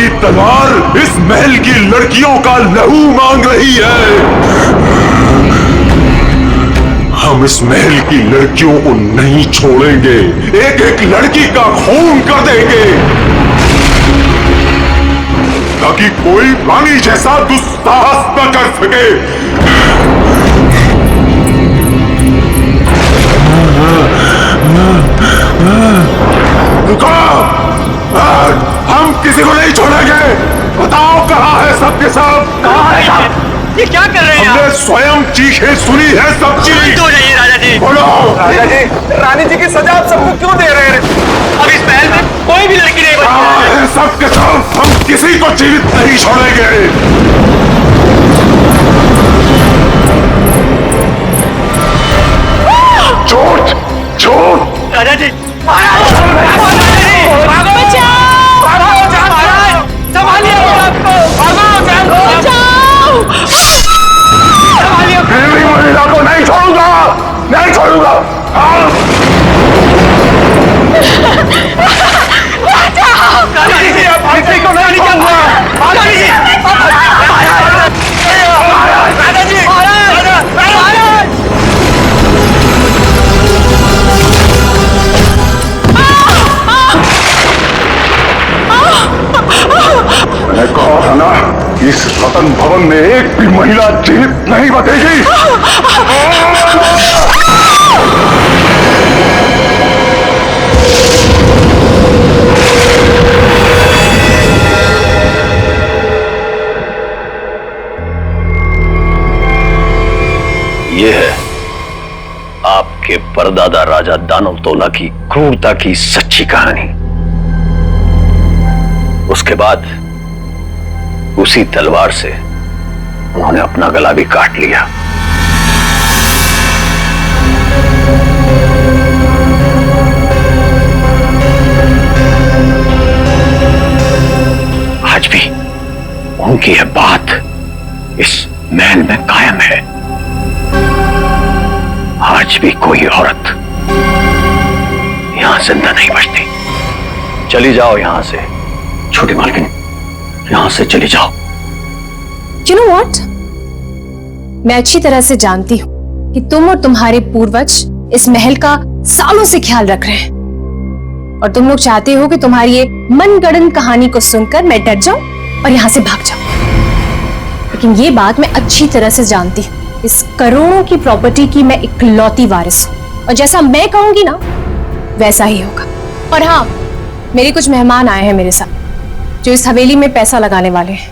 तुम्हारी तलवार इस महल की लड़कियों का लहू मांग रही है। हम इस महल की लड़कियों को नहीं छोड़ेंगे, एक एक लड़की का खून कर देंगे, ताकि कोई रानी जैसा दुस्साहस न कर सके। रुको, हम किसी को नहीं छोड़ेंगे। बताओ कहाँ है सबके सब? कहाँ है सब? ये क्या कर रहे हैं? हमने स्वयं चीखें सुनी है सब चीज। तो जाइए राजा जी। बोलो राजा जी, रानी जी की सजा आप सबको क्यों दे रहे हैं? अब इस महल में कोई भी लड़की नहीं कहाँ बची। है सबके सब? हम किसी को जीवित नहीं छोड़ेंगे। झूठ झूठ। राजा जी महाराज, संभालिए देवी महिला को नहीं छोड़ूंगा, नहीं छोड़ूंगा। मैंने कहा था ना, इस रतन भवन में एक भी महिला जीवित नहीं बचेगी। ये है आपके परदादा राजा दानवतोला की क्रूरता की सच्ची कहानी। उसके बाद उसी तलवार से उन्होंने अपना गला भी काट लिया। आज भी उनकी यह बात इस महल में कायम है। आज भी कोई औरत यहां जिंदा नहीं बचती। चली जाओ यहां से छोटी मालकिन, यहां से चली जाओ। You know what? मैं अच्छी तरह से जानती हूं कि तुम और तुम्हारे पूर्वज इस महल का सालों से ख्याल रख रहे हैं और तुम लोग चाहते हो कि तुम्हारी ये मनगढ़ंत कहानी को सुनकर मैं डर जाऊं और यहां से भाग जाऊं। लेकिन ये बात मैं अच्छी तरह से जानती हूं, इस करोड़ों की प्रॉपर्टी की मैं इकलौती वारिस हूं और जैसा मैं कहूंगी ना वैसा ही होगा। और हाँ, मेरे कुछ मेहमान आए हैं मेरे साथ जो इस हवेली में पैसा लगाने वाले हैं।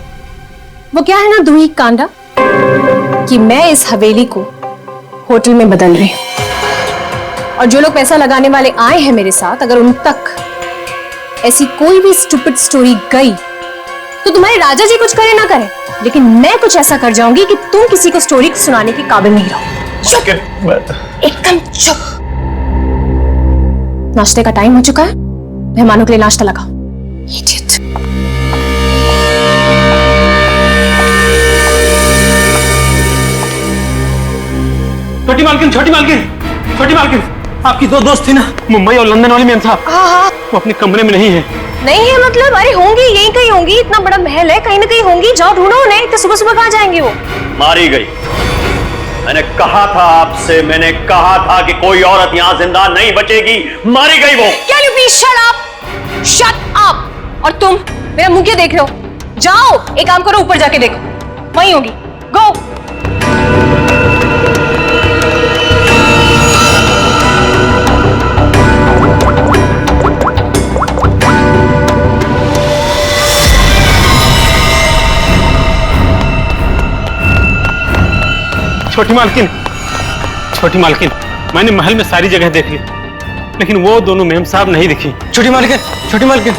वो क्या है ना दूही कांडा कि मैं इस हवेली को होटल में बदल रही हूं और जो लोग पैसा लगाने वाले आए हैं मेरे साथ, अगर उन तक ऐसी कोई भी स्टूपिड स्टोरी गई तो तुम्हारे राजा जी कुछ करे ना करे, लेकिन मैं कुछ ऐसा कर जाऊंगी कि तुम किसी को स्टोरी सुनाने के काबिल नहीं रहो। चुप, एकदम चुप। नाश्ते का टाइम हो चुका है, मेहमानों के लिए नाश्ता लगाओ। Idiot. छोटी मालकिन, छोटी मालकिन, छोटी मालकिन, आपकी दो दोस्त थी ना, मुंबई और लंदन वाली मैम साहब। हाँ, वो अपने कमरे में नहीं है। नहीं है मतलब? अरे होंगी, यहीं कहीं होंगी, इतना बड़ा महल है, कहीं ना कहीं होंगी। जाओ ढूंढो उन्हें। इतने सुबह सुबह कहाँ जाएंगे वो? मारी गई। मैंने कहा था आपसे, मैंने कहा था कि कोई औरत यहां जिंदा नहीं बचेगी। मारी गई वो। Can you please shut up? Shut up! और तुम मेरा मुंह क्यों देख रहे हो? जाओ, एक काम करो, ऊपर जाके देखो, वहीं होगी। गो। छोटी मालकिन, छोटी मालकिन, मैंने महल में सारी जगह देख ली, लेकिन वो दोनों मैम साहब नहीं दिखी। छोटी मालकिन, छोटी मालकिन,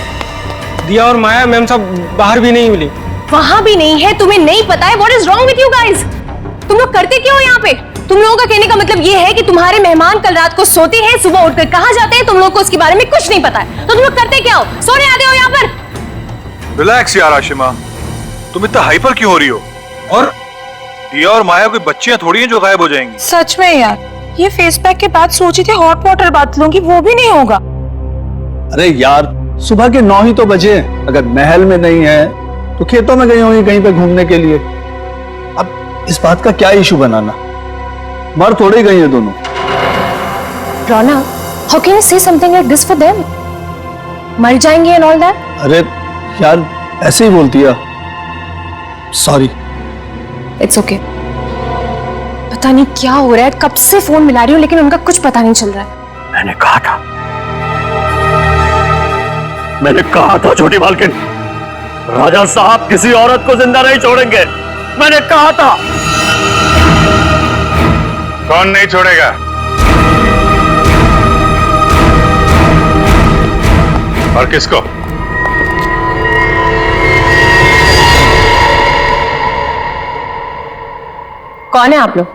दिया और माया मैम साहब बाहर भी नहीं मिली। वहां भी नहीं है? तुम्हें नहीं पता है? What is wrong with you guys? तुम लोग करते क्यों यहाँ पे? तुम लोगों का कहने का मतलब ये है कि तुम्हारे मेहमान कल रात को सोते हैं, सुबह उठकर कहाँ जाते हैं, तुम लोग को उसके बारे में कुछ नहीं पता है। तो तुम लोग करते क्या हो? सोने आते हो यहाँ पर? रिलैक्स यार आशिमा, तुम इतना हाइपर क्यों हो रही हो? और दिया और माया कोई बच्चियां थोड़ी हैं जो गायब हो जाएंगी। सच में यार, ये फेस पैक के बाद सोची थी हॉट वाटर बात लूंगी, वो भी नहीं होगा। अरे यार सुबह के 9 ही तो बजे हैं। अगर महल में नहीं है तो खेतों में गई होंगी कहीं पे घूमने के लिए। अब इस बात का क्या इशू बनाना, मर थोड़े गई है दोनों। रोना, how can you say something like this for them? मर जाएंगे and all that? अरे यार ऐसे ही बोलती है, सॉरी। It's okay. पता नहीं क्या हो रहा है, कब से फोन मिला रही हूँ लेकिन उनका कुछ पता नहीं चल रहा है। मैंने कहा था छोटी मालकिन, राजा साहब किसी औरत को जिंदा नहीं छोड़ेंगे। मैंने कहा था। कौन नहीं छोड़ेगा? और किसको? कौन है आप लोग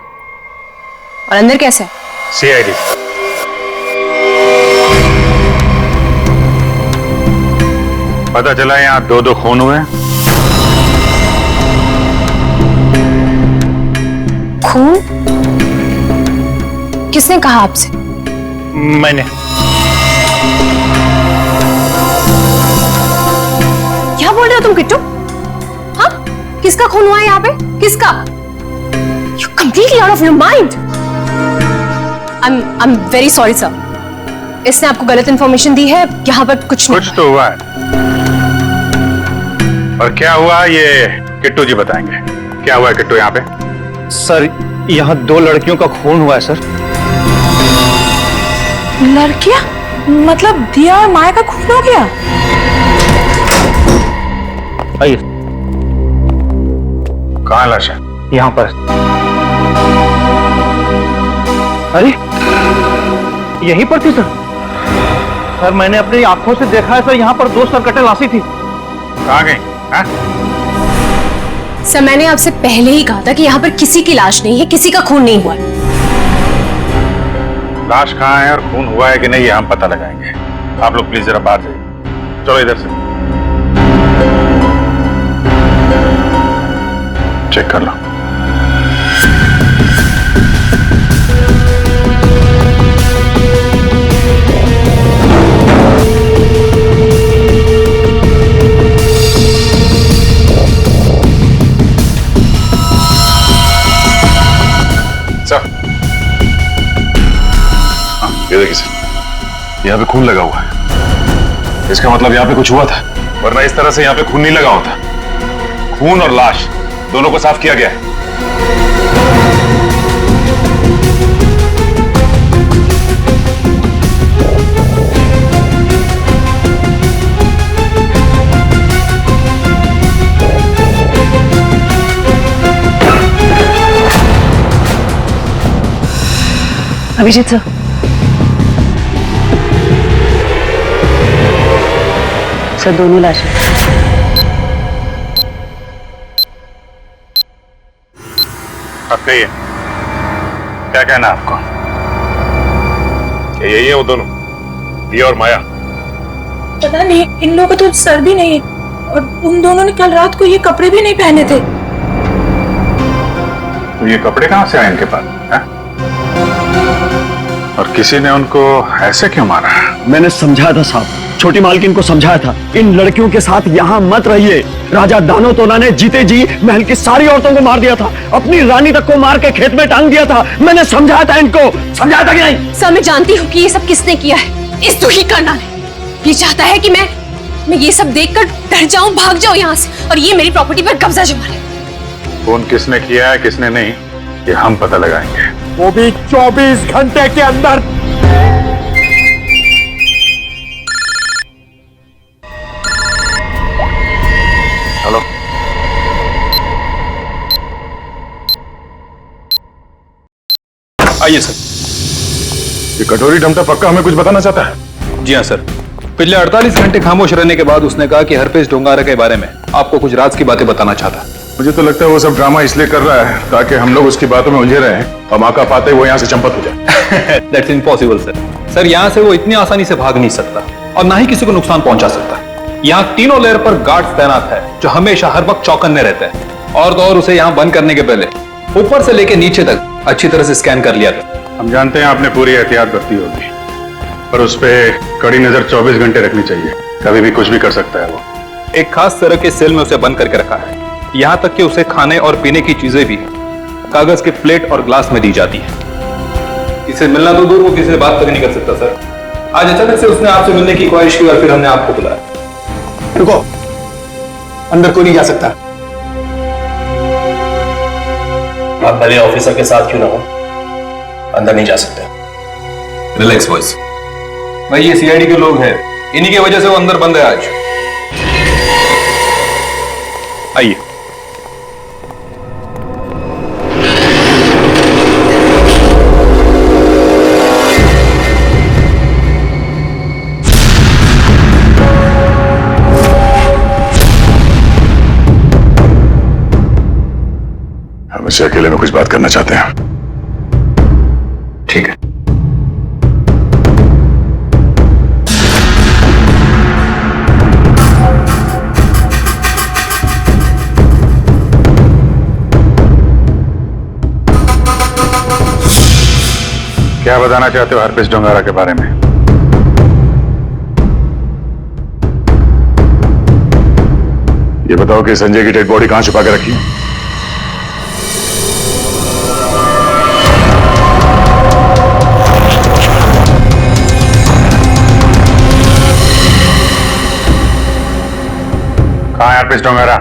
और अंदर कैसे है? सीआईडी। पता चला यहाँ 2-2 खून हुए। खून? किसने कहा आपसे? मैंने। क्या बोल रहे हो तुम किट्टू? हाँ, किसका खून हुआ है यहाँ पे? किसका? You're completely out of your mind. I'm very sorry sir. इसने आपको गलत इंफॉर्मेशन दी है। यहाँ पर कुछ तो हुआ है। और क्या हुआ ये किट्टू जी बताएंगे। क्या हुआ है किट्टू यहाँ पे? सर यहाँ 2 लड़कियों का खून हुआ है सर। लड़कियां? मतलब दिया और माया का खून हो गया? आइए। कहाँ लाश है? यहाँ पर। अरे यहीं पर थी सर। सर मैंने अपनी आंखों से देखा है सर, यहाँ पर 2 सरकटे लाशी थी। कहाँ गई? हाँ? सर मैंने आपसे पहले ही कहा था कि यहाँ पर किसी की लाश नहीं है, किसी का खून नहीं हुआ। लाश कहाँ है और खून हुआ है कि नहीं ये हम पता लगाएंगे। आप लोग प्लीज जरा बाहर जाइए। चलो इधर से चेक कर लो। ये देखिए सर, यहाँ पे खून लगा हुआ है। इसका मतलब यहाँ पे कुछ हुआ था, वरना इस तरह से यहाँ पे खून नहीं लगा होता। खून और लाश दोनों को साफ किया गया है। अभिजीत सर, सर दोनों लाशें। अब कहिए क्या कहना है आपको? क्या यही है वो दोनों, दिया और माया? पता नहीं, इन लोगों को तो सर्दी नहीं है और उन दोनों ने कल रात को ये कपड़े भी नहीं पहने थे। तो ये कपड़े कहां से आए इनके पास है? और किसी ने उनको ऐसे क्यों मारा? मैंने समझाया था साहब, छोटी मालकिन को समझाया था, इन लड़कियों के साथ यहाँ मत रहिए। राजा दानोतोला ने जीते जी महल की सारी औरतों को मार दिया था, अपनी रानी तक को मार के खेत में टांग दिया था। मैंने समझाया था इनको, समझाया था कि नहीं? सर मैं जानती हूँ कि ये सब किसने किया है। इस दुखी करना ने ये चाहता है कि मैं ये सब देखकर डर जाऊं, भाग जाऊं यहाँ से और ये मेरी प्रॉपर्टी पर कब्जा जमा ले। फोन किसने किया है किसने नहीं ये हम पता लगाएंगे, वो भी 24 घंटे के अंदर। हेलो, आइए सर। ये कटोरी डमटा पक्का हमें कुछ बताना चाहता है? जी हाँ सर, पिछले 48 घंटे खामोश रहने के बाद उसने कहा कि हरपेश डोंगारा के बारे में आपको कुछ राज की बातें बताना चाहता है। मुझे तो लगता है वो सब ड्रामा इसलिए कर रहा है ताकि हम लोग उसकी बातों में उलझे रहे और मौका पाते वो यहाँ से चंपत हो जाए। That's impossible sir. सर यहाँ से वो इतनी आसानी से भाग नहीं सकता और ना ही किसी को नुकसान पहुंचा सकता। यहाँ तीनों लेयर पर गार्ड्स तैनात है जो हमेशा हर वक्त चौकन्ने रहते हैं। और तो और उसे यहाँ बंद करने के पहले ऊपर से लेके नीचे तक अच्छी तरह से स्कैन कर लिया था। हम जानते हैं आपने पूरी एहतियात बरती होगी, पर उस पर कड़ी नजर 24 घंटे रखनी चाहिए। कभी भी कुछ भी कर सकता है वो। एक खास तरह के सेल में उसे बंद करके रखा है। यहां तक कि उसे खाने और पीने की चीजें भी कागज के प्लेट और ग्लास में दी जाती है। किसी से मिलना तो दूर, वो किसी से बात तक नहीं कर सकता सर। आज अचानक से उसने आपसे मिलने की ख्वाहिश की और फिर हमने आपको बुलाया। रुको, अंदर कोई नहीं जा सकता। आप भले ऑफिसर के साथ क्यों ना हो, अंदर नहीं जा सकते। रिलैक्स बॉयज, भाई ये सीआईडी के लोग हैं, इन्हीं की वजह से वो अंदर बंद है आज। आइए। हम इसे अकेले में कुछ बात करना चाहते हैं। ठीक है। क्या बताना चाहते हो हरपेश डोंगारा के बारे में? ये बताओ कि संजय की डेड बॉडी कहां छुपा के रखी? कहां है हरपेश डोंगारा?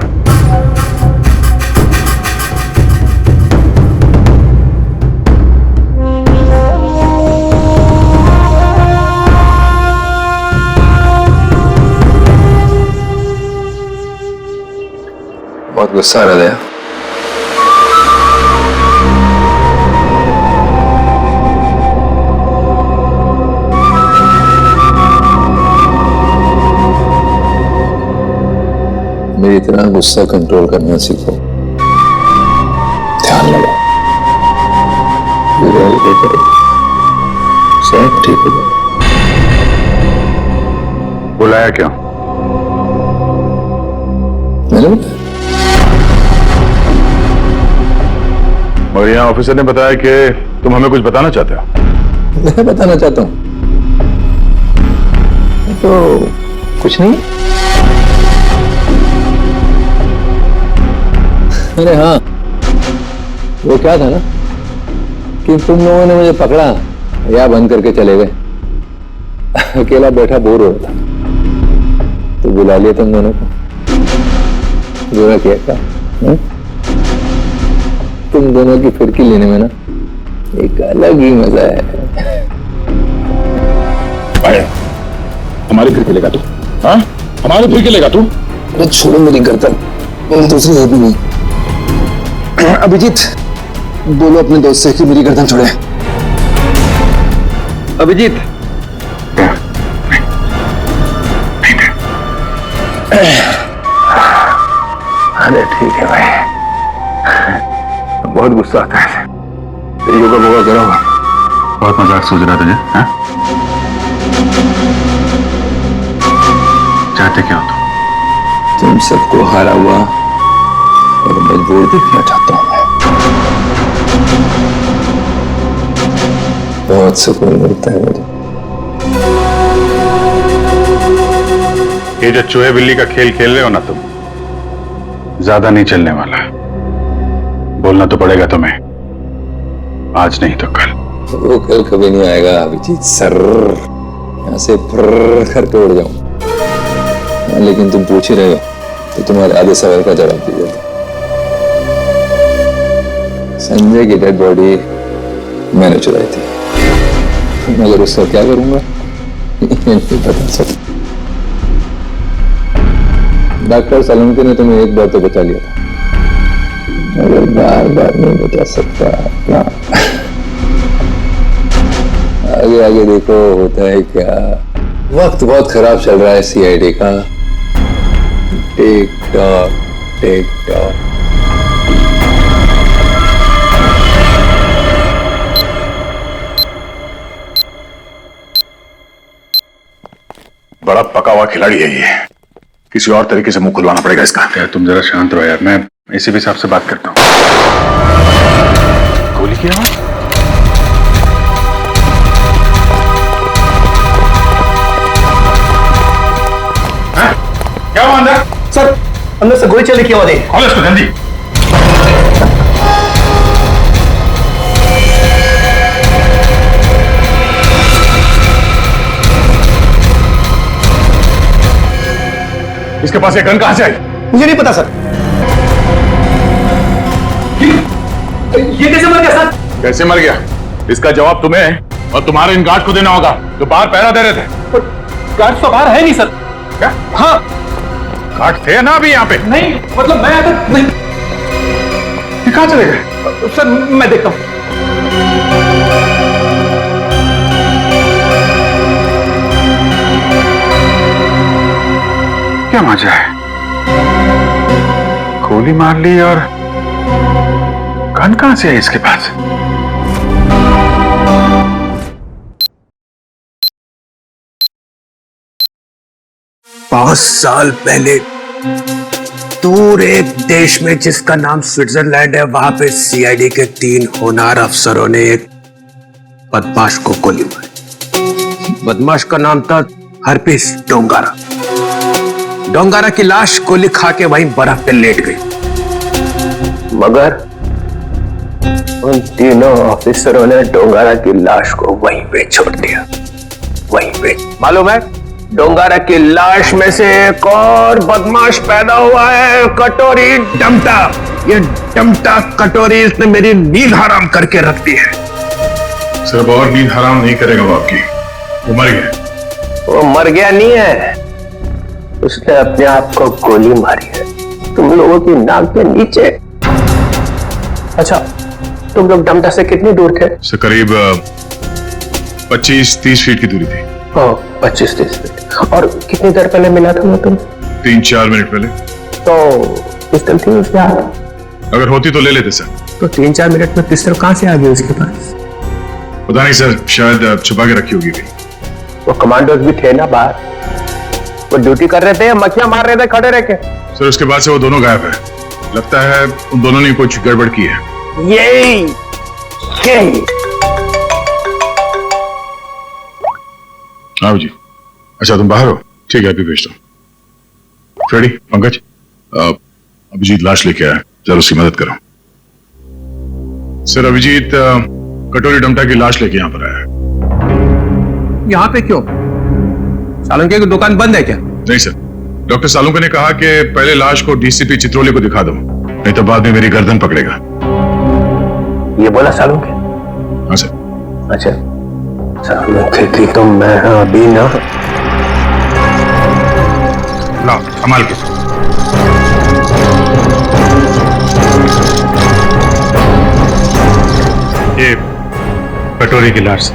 बहुत गुस्सा आ रहा है। मेरी तरह गुस्सा कंट्रोल करना सीखो, ध्यान लगाओ, सब ठीक हो जाएगा। बुलाया क्यों? मैंने और यहाँ ऑफिसर ने बताया कि तुम हमें कुछ बताना चाहते हो। मैं बताना चाहता हूं तो कुछ नहीं। अरे हाँ, वो क्या था ना कि तुम लोगों ने मुझे पकड़ा या बंद करके चले गए। अकेला बैठा बोर हो रहा था तो बुला लिया तुम दोनों को। बुरा किया क्या? तुम दोनों की फिरकी लेने में ना एक अलग ही मजा है। हमारी फिरकी लेगा तू? हाँ, हमारी फिरकी लेगा तू? अरे छोड़ो मेरी गर्दन, मैंने दूसरी है भी नहीं। अभिजीत, बोलो अपने दोस्त से कि मेरी गर्दन छोड़े। अभिजीत, अरे ठीक है भाई, बहुत गुस्सा आता है। योगा वोगा करो। बहुत मजाक सूझ रहा तुझे? हाँ? चाहते क्या हो तुम सबको हारा हुआ और मजबूर देखना चाहता हूं मैं। बहुत सुकून मिलता है मुझे। ये जो चूहे बिल्ली का खेल खेल रहे हो ना तुम, ज्यादा नहीं चलने वाला। बोलना तो पड़ेगा तुम्हें, आज नहीं तो कल। वो कल कभी नहीं आएगा अभिजीत सर, यहां से फर्र करके उड़ जाऊं। लेकिन तुम पूछ ही रहे हो तो तुम्हारे आधे सवाल का जवाब दे देता। संजय की डेड बॉडी मैंने चुराई थी, मगर उसका क्या करूंगा नहीं बता सकता। डॉक्टर सलमती ने तुम्हें एक बार तो बचा लिया था, मगर बार बार नहीं बचा सकता ना। आगे आगे देखो होता है क्या। वक्त बहुत खराब चल रहा है सीआईडी का। Tick tock tick tock. बड़ा पका हुआ खिलाड़ी है ये, किसी और तरीके से मुंह खुलवाना पड़ेगा इसका। क्या तुम जरा शांत रहो यार, मैं एसीपी साहब से बात करता हूँ। गोली की आवाज? अंदर से गोली चलने की आवाज आई। खोलो इसको जल्दी। इसके पास ये गन कहां से आई? मुझे नहीं पता सर। ये कैसे मर गया सर? कैसे मर गया इसका जवाब तुम्हें और तुम्हारे इन गार्ड को देना होगा जो बाहर पहरा दे रहे थे। गार्ड तो बाहर है नहीं सर। क्या? हाँ गार्ड थे ना अभी यहाँ पे? नहीं, मतलब मैं अगर नहीं। ये कहां चले गए? सर मैं देखता हूं। क्या मजा है, गोली मार ली और गन कहां से है इसके पास? बहुत साल पहले दूर एक देश में जिसका नाम स्विट्जरलैंड है, वहां पे सीआईडी के 3 होनहार अफसरों ने एक बदमाश को गोली मारी। बदमाश का नाम था हरपिस डोंगारा। डोंगारा की लाश गोली खा के वहीं बर्फ पे लेट गई, मगर उन तीनों ऑफिसरों ने डोंगारा की लाश को वहीं पे छोड़ दिया। वहीं पे मालूम है, डोंगारा की लाश में से एक और बदमाश पैदा हुआ है, कटोरी डमटा। ये डमटा कटोरी इसने मेरी नींद हराम करके रख दी है। सिर्फ और नींद हराम नहीं करेगा वो आपकी, वो मर गया। वो मर गया नहीं है, उसने अपने आप को गोली मारी है तुम लोगों की नाक के नीचे। अच्छा, तुम लोग डमटा से कितनी दूर थे? से करीब 25-30 फीट की दूरी थी। 25-30 फीट। और कितनी देर पहले मिला था वो तुम? 3-4 मिनट पहले। तो पिस्टल थी उसके हाथ? अगर होती तो ले लेते सर। तो 3-4 मिनट में पिस्टल कहां से आ गई उसके पास? पता नहीं सर, शायद छुपा के रखी होगी कहीं। वो कमांडोज भी थे ना बाहर, वो ड्यूटी कर रहे थे, मक्खियां मार रहे थे खड़े रह के। सर उसके बाद से वो दोनों गायब है। लगता है उन दोनों ने कुछ गड़बड़ की है। यही आओ जी। अच्छा तुम बाहर हो? ठीक है, अभी भेजता हूँ। फ्रेडी, पंकज, अभिजीत लाश लेके आया, जरा उसकी मदद करो। सर अभिजीत कटोरी डमटा की लाश लेके यहाँ पर आया है। यहाँ पे क्यों? सालुंके की दुकान बंद है क्या? नहीं सर, डॉक्टर सालुंके ने कहा कि पहले लाश को डीसीपी चित्रोले को दिखा दो, नहीं तो बाद में मेरी गर्दन पकड़ेगा। ये बोला सालुंके? हाँ सर। अच्छा, सालुंके की तो मैं अभी ना। लाओ संभाल के। ये कटोरी की लाश।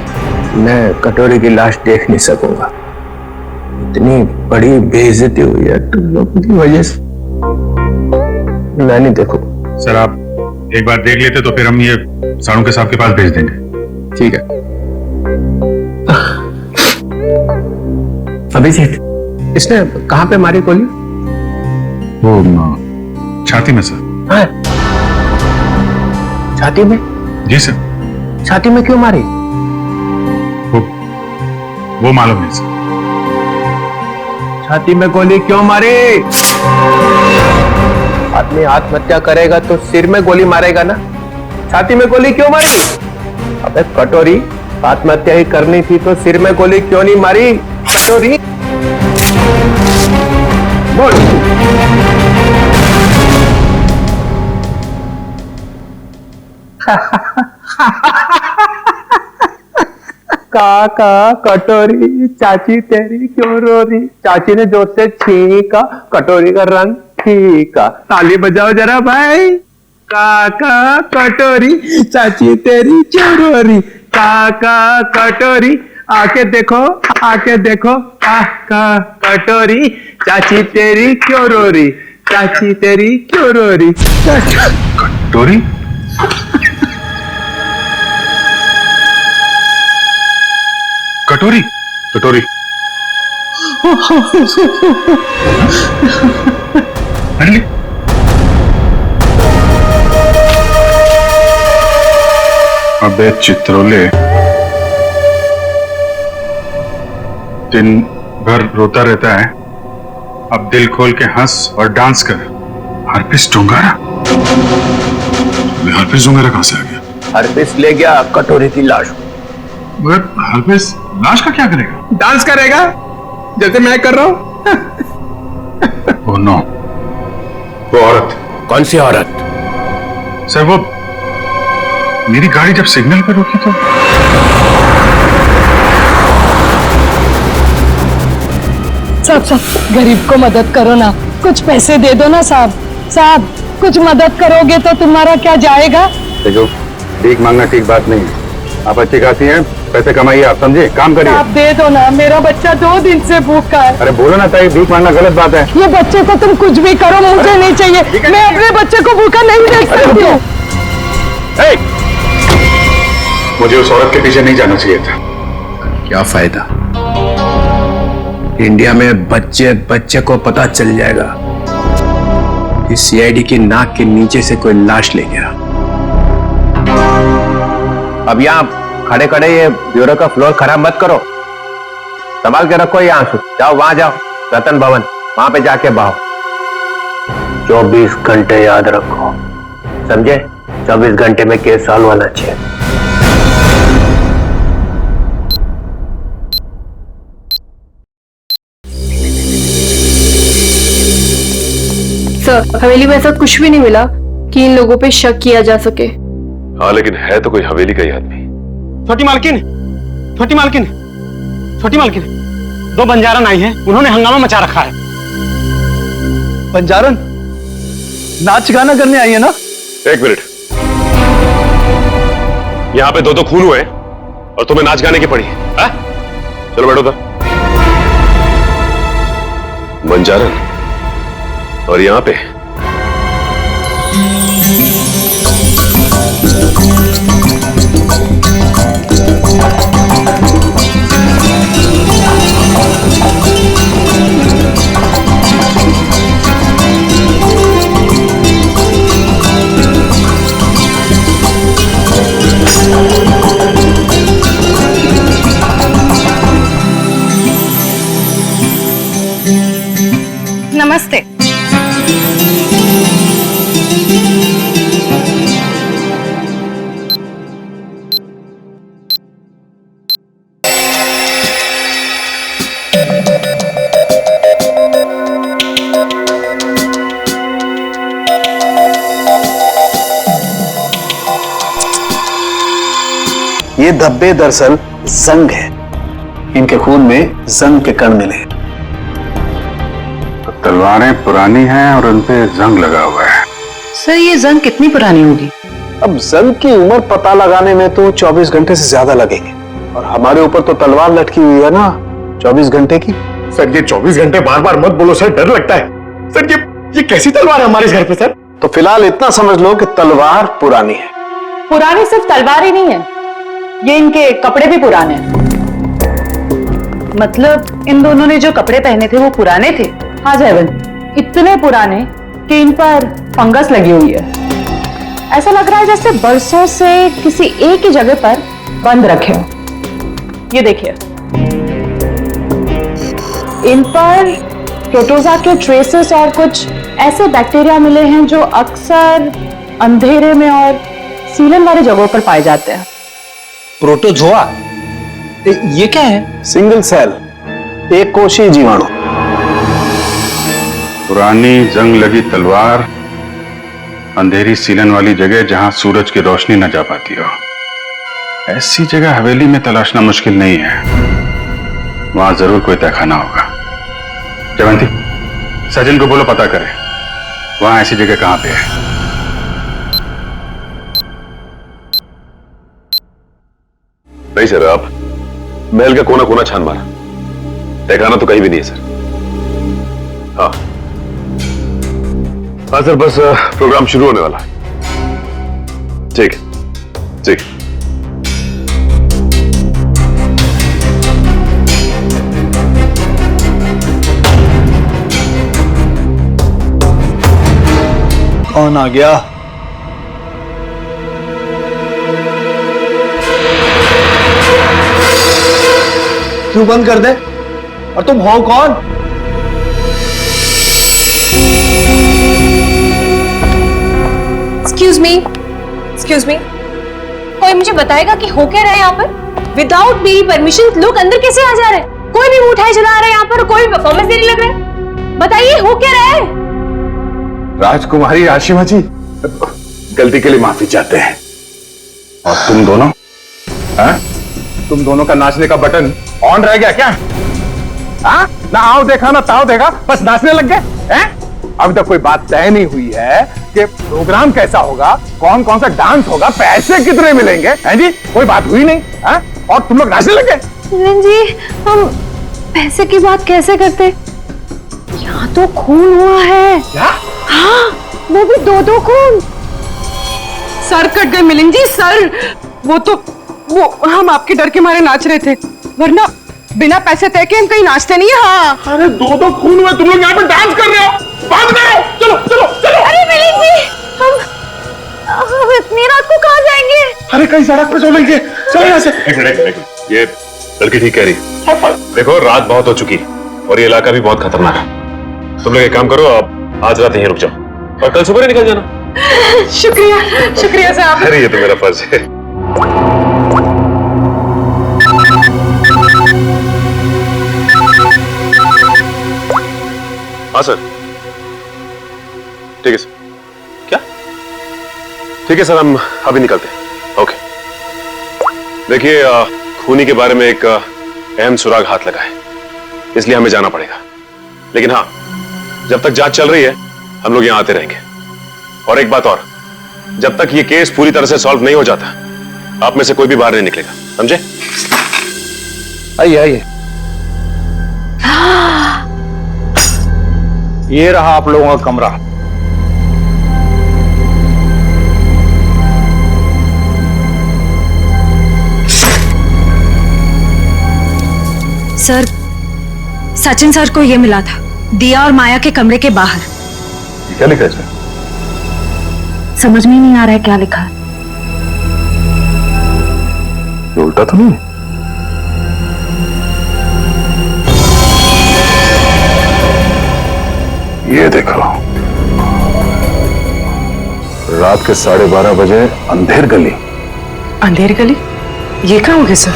मैं कटोरी की लाश देख नहीं सकूंगा, इतनी बड़ी बेइज्जती हुई है तुम लोगों की वजह से। मैं नहीं देखूंगा। सर आप एक बार देख लेते तो फिर हम ये सालुंके साहब के पास भेज देंगे। ठीक है। अभिजीत, इसने कहां पे मारी गोली? वो छाती में सर। हाँ? छाती में? जी सर। छाती में क्यों मारी? वो मालूम नहीं सर। छाती में गोली क्यों मारी? आदमी आत्महत्या करेगा तो सिर में गोली मारेगा ना, छाती में गोली क्यों मारी? अबे कटोरी, आत्महत्या ही करनी थी तो सिर में गोली क्यों नहीं मारी? कटोरी बोल। काका कटोरी, चाची तेरी क्यों रो रही? चाची ने जोर से छींका, कटोरी का रंग फीका। ताली बजाओ जरा भाई। काका कटोरी, चाची तेरी क्यों रो रही? काका कटोरी, आके देखो, आके देखो। काका कटोरी, चाची तेरी क्यों रो रही? चाची तेरी क्यों रो रही? कटोरी? कटोरी? कटोरी अबे चित्रोले, दिन भर रोता रहता है, अब दिल खोल के हंस और डांस कर। हरपिस डोंगारा? हरपिस डोंगारा कहां से आ गया? हरपिस ले गया कटोरी की लाश। मगर हरपिस लाश का क्या करेगा? डांस करेगा जैसे मैं कर रहा हूं। ओह नो, वो औरत। कौन सी औरत? सर वो मेरी गाड़ी जब सिग्नल पे रुकी तो साहब गरीब को मदद करो ना, कुछ पैसे दे दो ना साहब। साहब कुछ मदद करोगे तो तुम्हारा क्या जाएगा? देखो, भीख मांगना ठीक बात नहीं है। आप अच्छी खाती हैं, पैसे कमाइए, आप समझे, काम करिए। आप दे दो ना, मेरा बच्चा 2 दिन से भूखा है। अरे बोलो ना ताई, भीख मांगना गलत बात है। ये बच्चे को तुम कुछ भी करो, मुझे नहीं चाहिए। मैं अपने बच्चे को भूखा नहीं देख सकती हूँ। मुझे उस औरत के पीछे नहीं जाना चाहिए था। क्या फायदा? इंडिया में बच्चे बच्चे को पता चल जाएगा कि सीआईडी की नाक के नीचे से कोई लाश ले गया। अब यहाँ खड़े खड़े ये ब्यूरो का फ्लोर खराब मत करो, संभाल के रखो ये आंसू। जाओ वहां जाओ, रतन भवन, वहां पे जाके बहाओ। 24 घंटे याद रखो, समझे? 24 घंटे में केस सॉल्व होना चाहिए। सर, हवेली में ऐसा कुछ भी नहीं मिला कि इन लोगों पे शक किया जा सके। हाँ, लेकिन है तो कोई हवेली का ही आदमी। छोटी मालकिन, छोटी मालकिन, छोटी मालकिन, 2 बंजारन आई हैं, उन्होंने हंगामा मचा रखा है। बंजारन नाच गाना करने आई है ना? एक मिनट, यहाँ पे 2 खून हुए और तुम्हें नाच गाने की पड़ी है? चलो बैठो उधर। बंजारन और यहां पे नमस्ते। ये धब्बे दरअसल जंग है, इनके खून में जंग के कण मिले। तलवारें पुरानी हैं और उन पे जंग लगा हुआ है। सर ये जंग कितनी पुरानी होगी? अब जंग की उम्र पता लगाने में तो 24 घंटे से ज्यादा लगेंगे, और हमारे ऊपर तो तलवार लटकी हुई है ना 24 घंटे की। सर ये 24 घंटे बार बार मत बोलो सर, डर लगता है। सर ये कैसी तलवार है हमारे घर पे सर? तो फिलहाल इतना समझ लो कि तलवार पुरानी है। पुरानी सिर्फ तलवार ही नहीं है, ये इनके कपड़े भी पुराने हैं। मतलब इन दोनों ने जो कपड़े पहने थे वो पुराने थे? हाँ जयवंत, इतने पुराने कि इन पर फंगस लगी हुई है। ऐसा लग रहा है जैसे बरसों से किसी एक ही जगह पर बंद रखे हो। ये देखिए, इन पर प्रोटोजा के ट्रेसेस और कुछ ऐसे बैक्टीरिया मिले हैं जो अक्सर अंधेरे में और सीलन वाली जगहों पर पाए जाते हैं। प्रोटोजोआ? ये क्या है? सिंगल सेल, एक कोशीय जीवाणु। पुरानी जंग लगी तलवार, अंधेरी सीलन वाली जगह जहां सूरज की रोशनी न जा पाती हो। ऐसी जगह हवेली में तलाशना मुश्किल नहीं है, वहां जरूर कोई तहखाना होगा। जयवंती, सचिन को बोलो पता करे वहां ऐसी जगह कहां पे है। नहीं सर, आप महल का कोना कोना छान मारा, तहखाना तो कहीं भी नहीं है सर। हाँ हाँ सर, बस प्रोग्राम शुरू होने वाला है। ठीक है, ठीक। कौन आ गया? क्यों बंद कर दे? और तुम हो कौन? एक्सक्यूज मी, कोई मुझे बताएगा कि हो क्या रहा है यहाँ पर? विदाउट मेरी परमिशन लोग अंदर कैसे आ जा रहे हैं? कोई भी मिठाई जला रहा है यहाँ पर, कोई परफॉर्मेंस देने लग रहा है। बताइए हो क्या रहा है? राजकुमारी आशिमा जी, गलती के लिए माफी चाहते हैं। और तुम दोनों, तुम दोनों का नाचने का बटन ऑन रह गया क्या? हाँ, ना आओ देखा ना ताओ देखा, बस नाचने लग गए हैं? अभी तक कोई बात तय नहीं हुई है कि प्रोग्राम कैसा होगा, कौन कौन सा डांस होगा, पैसे कितने मिलेंगे, हैं जी? कोई बात हुई नहीं, हैं? और तुम लोग नाचने लग गए। जी, हम पैसे की बात कैसे करते? यहाँ तो खून हुआ है। क्या? हाँ, वो भी 2-2 खून। सर कट गए मिलिंद जी, सर। वो हम आपके डर के मारे नाच रहे थे, वरना बिना पैसे तय के हम कहीं नाचते नहीं। हाँ, अरे 2-2 खून हुए, तुम लोग यहाँ पे डांस कर रहे हो? बंद करो, चलो चलो चलो। अरे मिलिंद जी, हम इतनी रात को कहाँ जाएंगे? अरे कहीं सड़क पे चलेंगे, चलो यहाँ से। एक मिनट, ये लड़की ठीक कह रही। देखो रात बहुत हो चुकी है और ये इलाका भी बहुत खतरनाक है। तुम लोग एक काम करो, आप आज रात यहीं रुक जाओ और कल सुबह ही निकल जाना। शुक्रिया साहब। अरे ये तो मेरा फर्ज है। हाँ सर, ठीक है सर। क्या? ठीक है सर, हम अभी निकलते हैं। ओके। देखिए, खूनी के बारे में एक अहम सुराग हाथ लगा है, इसलिए हमें जाना पड़ेगा। लेकिन हाँ, जब तक जांच चल रही है हम लोग यहां आते रहेंगे। और एक बात और, जब तक ये केस पूरी तरह से सॉल्व नहीं हो जाता, आप में से कोई भी बाहर नहीं निकलेगा, समझे? आइए आइए। ये रहा आप लोगों का कमरा। सर, सचिन सर को ये मिला था, दिया और माया के कमरे के बाहर। क्या लिखा है इसमें? समझ में ही नहीं आ रहा है क्या लिखा है। ये उल्टा तो नहीं? ये देखो, रात के 12:30 बजे अंधेर गली। अंधेर गली? ये कहाँ होगी सर?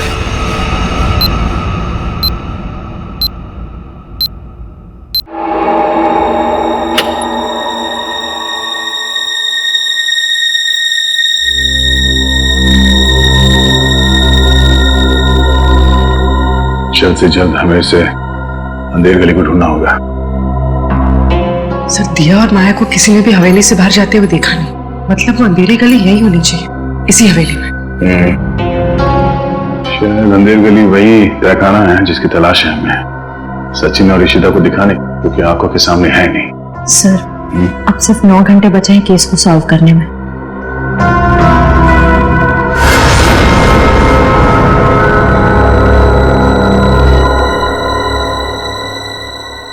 जल्द से जल्द हमें इसे अंधेर गली को ढूंढना होगा। सर, दिया और माया को किसी ने भी हवेली से बाहर जाते हुए देखा नहीं, मतलब वो अंधेरी गली यही होनी चाहिए, इसी हवेली में। शायद अंधेर गली वही तहखाना है जिसकी तलाश है हमें। सचिन और ईशिता को दिखाने, क्योंकि आंखों के सामने है नहीं। सर, अब सिर्फ 9 घंटे बचे हैं केस को सॉल्व करने में।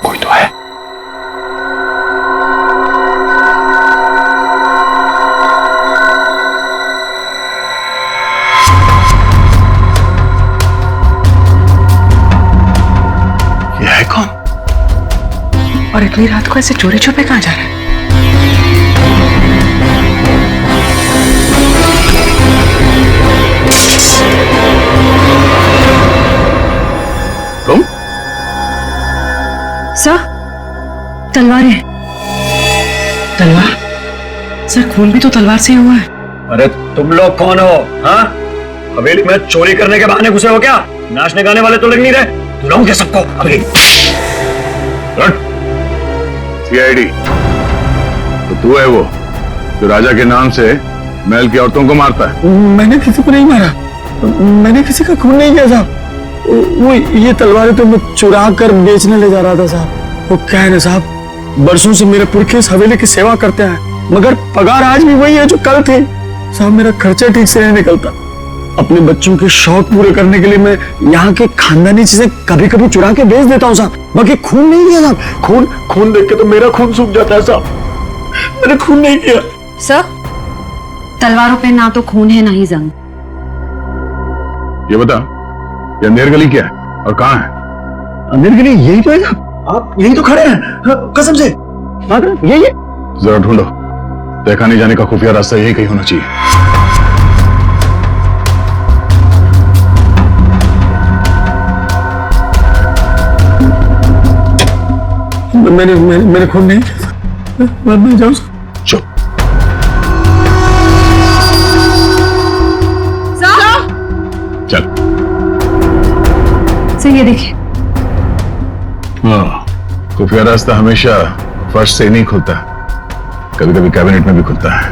कोई तो है। ये है कौन? और इतनी रात को ऐसे चोरी छुपे कहाँ जा रहा है? तुम? सर, तलवारें। तलवार? सर, खून भी तो तलवार से ही हुआ है। अरे तुम लोग कौन हो? हाँ, हवेली में चोरी करने के बहाने घुसे हो क्या? नाचने गाने वाले तो लग नहीं रहे। बुलाऊं क्या सबको अभी? सीआईडी तो तू है वो जो राजा के नाम से महल की औरतों को मारता है? मैंने किसी को नहीं मारा, मैंने किसी का खून नहीं किया साहब। वो ये तलवारें तो मैं चुरा कर बेचने ले जा रहा था साहब। वो क्या है ना साहब, बरसों से मेरे पुरखे इस हवेली की सेवा करते हैं, मगर पगार आज भी वही है जो कल थी साहब। मेरा खर्चा ठीक से नहीं निकलता। अपने बच्चों के शौक पूरे करने के लिए मैं यहाँ के खानदानी चीजें कभी कभी चुरा के बेच देता हूँ साहब, बाकी खून नहीं किया साहब। खून देख के तो मेरा खून सूख जाता है साहब, मैंने खून नहीं किया। सर, तलवारों पे ना तो खून है ना ही जंग। ये बता, ये अंधेर गली क्या है और कहाँ है? अंधेर गली यही तो है साहब, आप यही तो खड़े हैं कसम से। यही है। जरा ढूंढो, देखा नहीं जाने का खुफिया रास्ता यही कहीं होना चाहिए। मैंने खून नहीं किया था। मैं जाऊँ? चुप। चल। सर ये देखिए। हाँ, खुफिया रास्ता हमेशा फर्श से नहीं खुलता, कभी कभी कैबिनेट में भी खुलता है।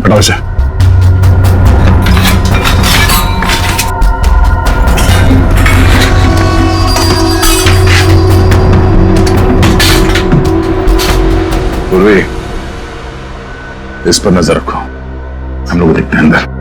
हटाओ इसे। पूर्वी, इस पर नजर रखो, हम लोग देखते हैं अंदर।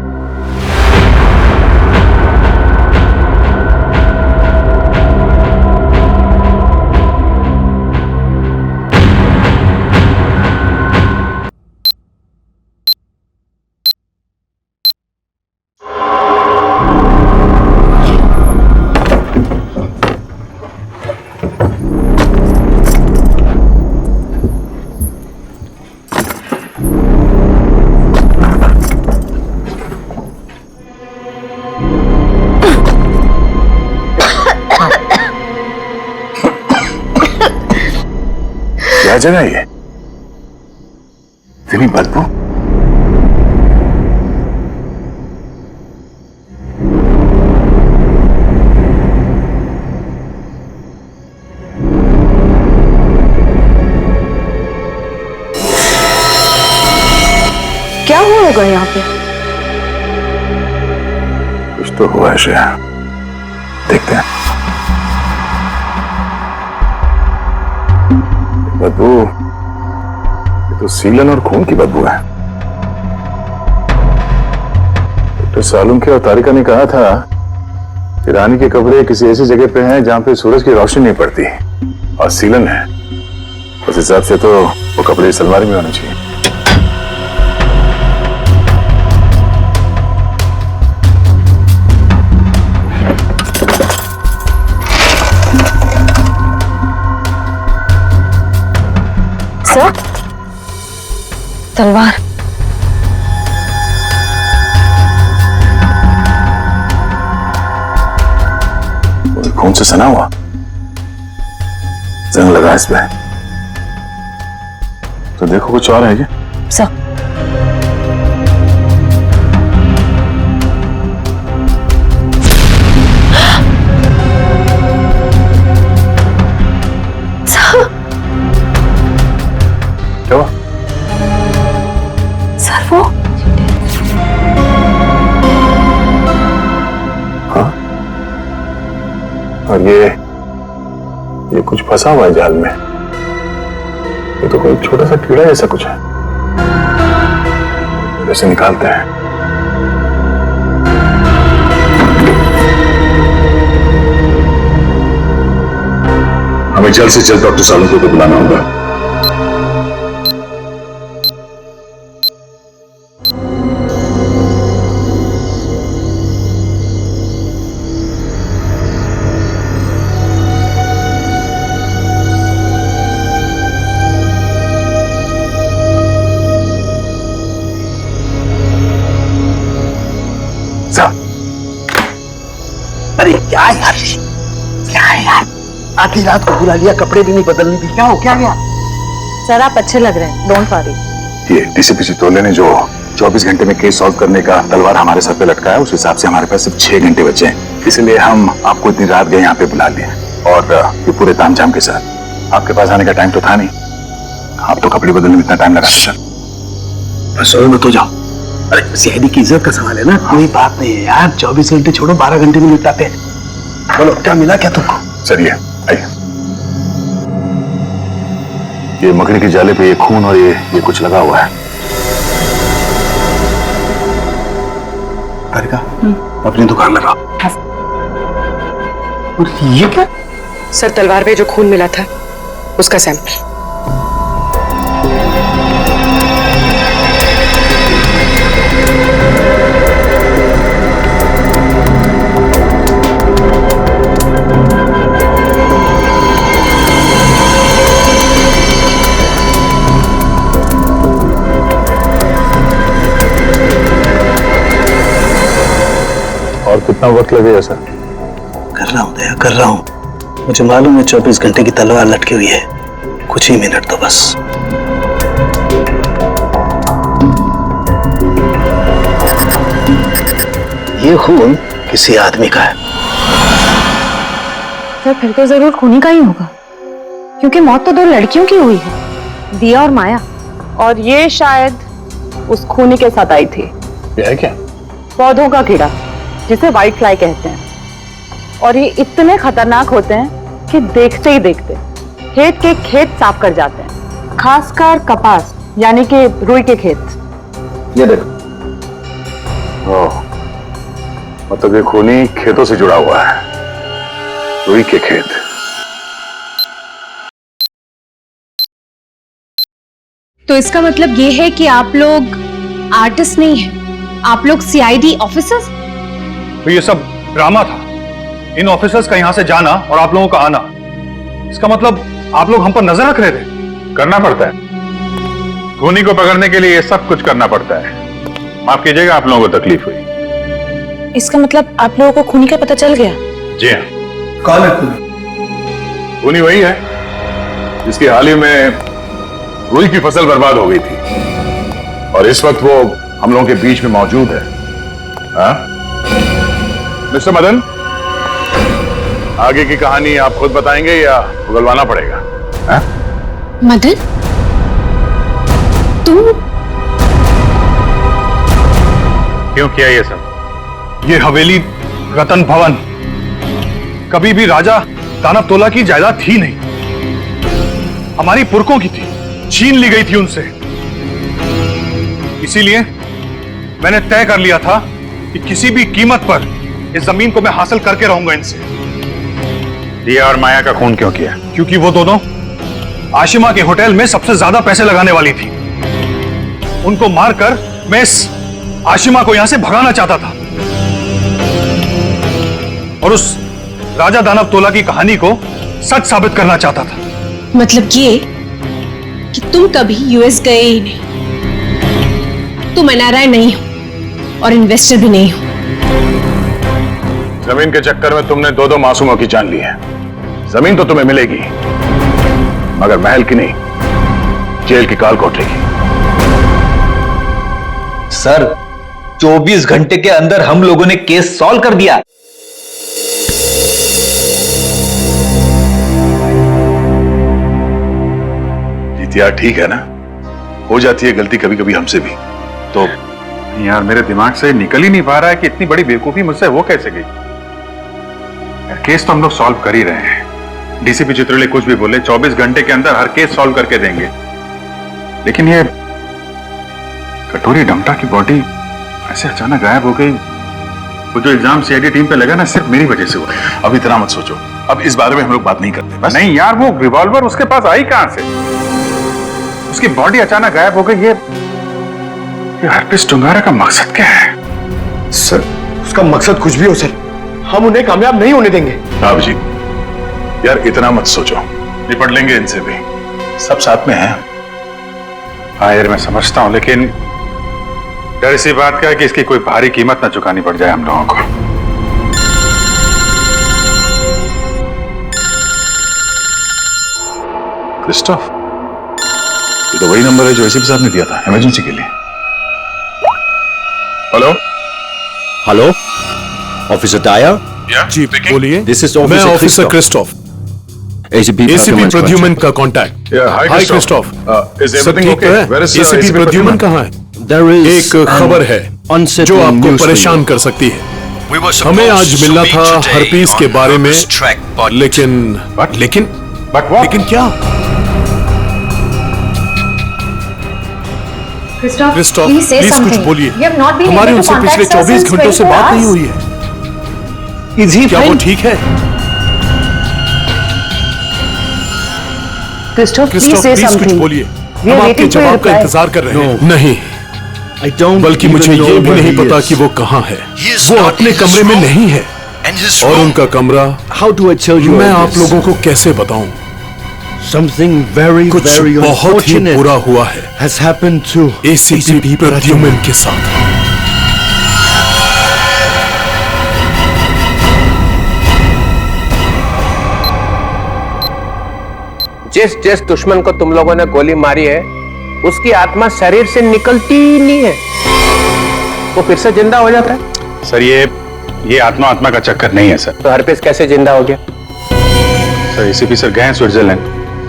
क्या जगह है ये? इतनी बदबू। क्या हुआ होगा यहाँ पे? कुछ तो हुआ है श्रेया, देखते हैं। बदबू, ये तो सीलन और खून की बदबू है। डॉक्टर सालुंखे और तारिका ने कहा था कि रानी के कपड़े किसी ऐसी जगह पे हैं जहां पे सूरज की रोशनी नहीं पड़ती, और सीलन है। उस हिसाब से तो वो कपड़े इस अलमारी में होने चाहिए। सर, तलवार। खून से सना हुआ, जंग लगा इस पे। तो देखो कुछ और है क्या? सर, क्या हुआ? सर वो हाँ, और ये कुछ फंसा हुआ है जाल में। ये तो कोई छोटा सा कीड़ा जैसा कुछ है, जैसे निकालते हैं। हमें जल्द से जल्द डॉक्टर सालुंखे को बुलाना होगा। अरे क्या यार, क्या यार, आधी रात को बुला लिया, कपड़े भी नहीं बदलने दी। क्या हो, क्या गया? सर आप अच्छे लग रहे हैं, डोंट वरी। ये डीसीपी तोले ने जो 24 घंटे में केस सॉल्व करने का तलवार हमारे सर पे लटका है, उस हिसाब से हमारे पास सिर्फ 6 घंटे बचे हैं। इसलिए हम आपको इतनी रात गए यहाँ पे बुला लिए, और ये पूरे तामझाम के साथ। आपके पास आने का टाइम तो था नहीं, आप तो कपड़े बदलने में इतना टाइम लगा। सर बस मत हो जाओ। अरे सीआईडी की इज्जत का सवाल है ना, कोई बात नहीं है यार। 24 घंटे छोड़ो, 12 घंटे में निपटाते हैं। बोलो क्या मिला क्या तुमको? सर ये आइए, ये मकड़ी के जाले पे ये खून और ये कुछ लगा हुआ है। तारिका, अपनी दुकान लगा। और ये क्या? सर तलवार पे जो खून मिला था उसका सैंपल। कितना वक्त लगेगा सर? कर रहा हूँ दया, कर रहा हूँ। मुझे मालूम है 24 घंटे की तलवार लटकी हुई है, कुछ ही मिनट तो बस। ये खून किसी आदमी का है। सर फिर तो जरूर खूनी का ही होगा, क्योंकि मौत तो दो लड़कियों की हुई है, दिया और माया, और ये शायद उस खूनी के साथ आई थी। ये है क्या? पौधों का कीड़ा, जिसे व्हाइट फ्लाई कहते हैं, और ये इतने खतरनाक होते हैं कि देखते ही देखते खेत के खेत साफ कर जाते हैं, खासकर कपास यानी कि रुई के खेत। ये देखो। ओह, मतलब ये खूनी खेतों से जुड़ा हुआ है, रुई के खेत। तो इसका मतलब ये है कि आप लोग आर्टिस्ट नहीं हैं, आप लोग सीआईडी ऑफिसर्स? तो ये सब ड्रामा था, इन ऑफिसर्स का यहां से जाना और आप लोगों का आना। इसका मतलब आप लोग हम पर नजर रख रहे थे। करना पड़ता है, खूनी को पकड़ने के लिए ये सब कुछ करना पड़ता है। माफ कीजिएगा, आप लोगों को तकलीफ हुई। इसका मतलब आप लोगों को खूनी का पता चल गया? जी हाँ। कौन है खूनी? खूनी वही है जिसकी हाल ही में रुई की फसल बर्बाद हो गई थी, और इस वक्त वो हम लोगों के बीच में मौजूद है। हाँ? मिस्टर मदन, आगे की कहानी आप खुद बताएंगे या उगलवाना पड़ेगा? हाँ? मदन, तुम क्यों किया ये सब? ये हवेली रतन भवन कभी भी राजा दानव तोला की जायदाद थी नहीं, हमारी पुरखों की थी, छीन ली गई थी उनसे। इसीलिए मैंने तय कर लिया था कि किसी भी कीमत पर इस जमीन को मैं हासिल करके रहूंगा इनसे। दिया और माया का खून क्यों किया? क्योंकि वो दोनों आशिमा के होटल में सबसे ज्यादा पैसे लगाने वाली थी। उनको मारकर मैं इस आशिमा को यहां से भगाना चाहता था और उस राजा दानव तोला की कहानी को सच साबित करना चाहता था। मतलब ये कि तुम कभी यूएस गए ही नहीं, तुम एनआरआई नहीं हो और इन्वेस्टर भी नहीं हो। जमीन के चक्कर में तुमने दो मासूमों की जान ली है। जमीन तो तुम्हें मिलेगी, मगर महल की नहीं, जेल की काल कोठरी की। सर 24 घंटे के अंदर हम लोगों ने केस सॉल्व कर दिया। यार ठीक है ना, हो जाती है गलती कभी कभी हमसे भी। तो यार मेरे दिमाग से निकल ही नहीं पा रहा है कि इतनी बड़ी बेवकूफी मुझसे वो कैसे गई। केस तो हम लोग सॉल्व कर ही रहे हैं। डीसीपी चित्रले कुछ भी बोले, 24 घंटे के अंदर हर केस सॉल्व करके देंगे। लेकिन ये कटोरी डमटा की बॉडी ऐसे अचानक गायब हो गई। वो जो इल्जाम सीआईडी टीम पे लगा ना, सिर्फ मेरी वजह से हुआ। अब इतना मत सोचो, अब इस बारे में हम लोग बात नहीं करते बस। नहीं यार, वो रिवॉल्वर उसके पास आई कहां से? उसकी बॉडी अचानक गायब हो गई। ये हरपिस टुंगारा का मकसद क्या है? सर उसका मकसद कुछ भी हो सर, हम उन्हें कामयाब नहीं होने देंगे। साहब जी, यार इतना मत सोचो, निपट लेंगे इनसे भी, सब साथ में हैं। हाँ यार मैं समझता हूं, लेकिन डर इसी बात का है कि इसकी कोई भारी कीमत ना चुकानी पड़ जाए हम लोगों को। क्रिस्टोफ, ये तो वही नंबर है जो एसीपी साहब ने दिया था इमरजेंसी के लिए। Hello hello, officer Dyer. जी बोलिए। दिस इज मैं ऑफिसर क्रिस्टोफ, एसीपी प्रद्युमन का कांटेक्ट। हाय क्रिस्टोफ, सब ठीक है? एसीपी प्रद्युमन कहाँ है? एक खबर है जो आपको परेशान कर सकती है। हमें आज मिलना था हरपीस के बारे में, लेकिन क्या? क्रिस्टोफ प्लीज कुछ बोलिए, हमारी उनसे पिछले 24 घंटों से बात नहीं हुई है। क्या वो ठीक है? क्रिस्टोफ प्लीज कुछ बोलिए, हम आपके जवाब का इंतजार कर रहे हैं। नहीं, बल्कि मुझे ये भी नहीं पता कि वो कहाँ है। वो अपने कमरे में नहीं है, और उनका कमरा मैं आप लोगों को कैसे बताऊं? कुछ बहुत ही बुरा हुआ है एसीपी प्रद्युमन के साथ। जिस जिस दुश्मन को तुम लोगों ने गोली मारी है उसकी आत्मा शरीर से निकलती ही नहीं है, वो फिर से जिंदा हो जाता है। सर ये आत्मा का चक्कर नहीं है सर। तो हरपेश कैसे जिंदा हो गया? सर एसीपी सर गए हैं स्विट्जरलैंड,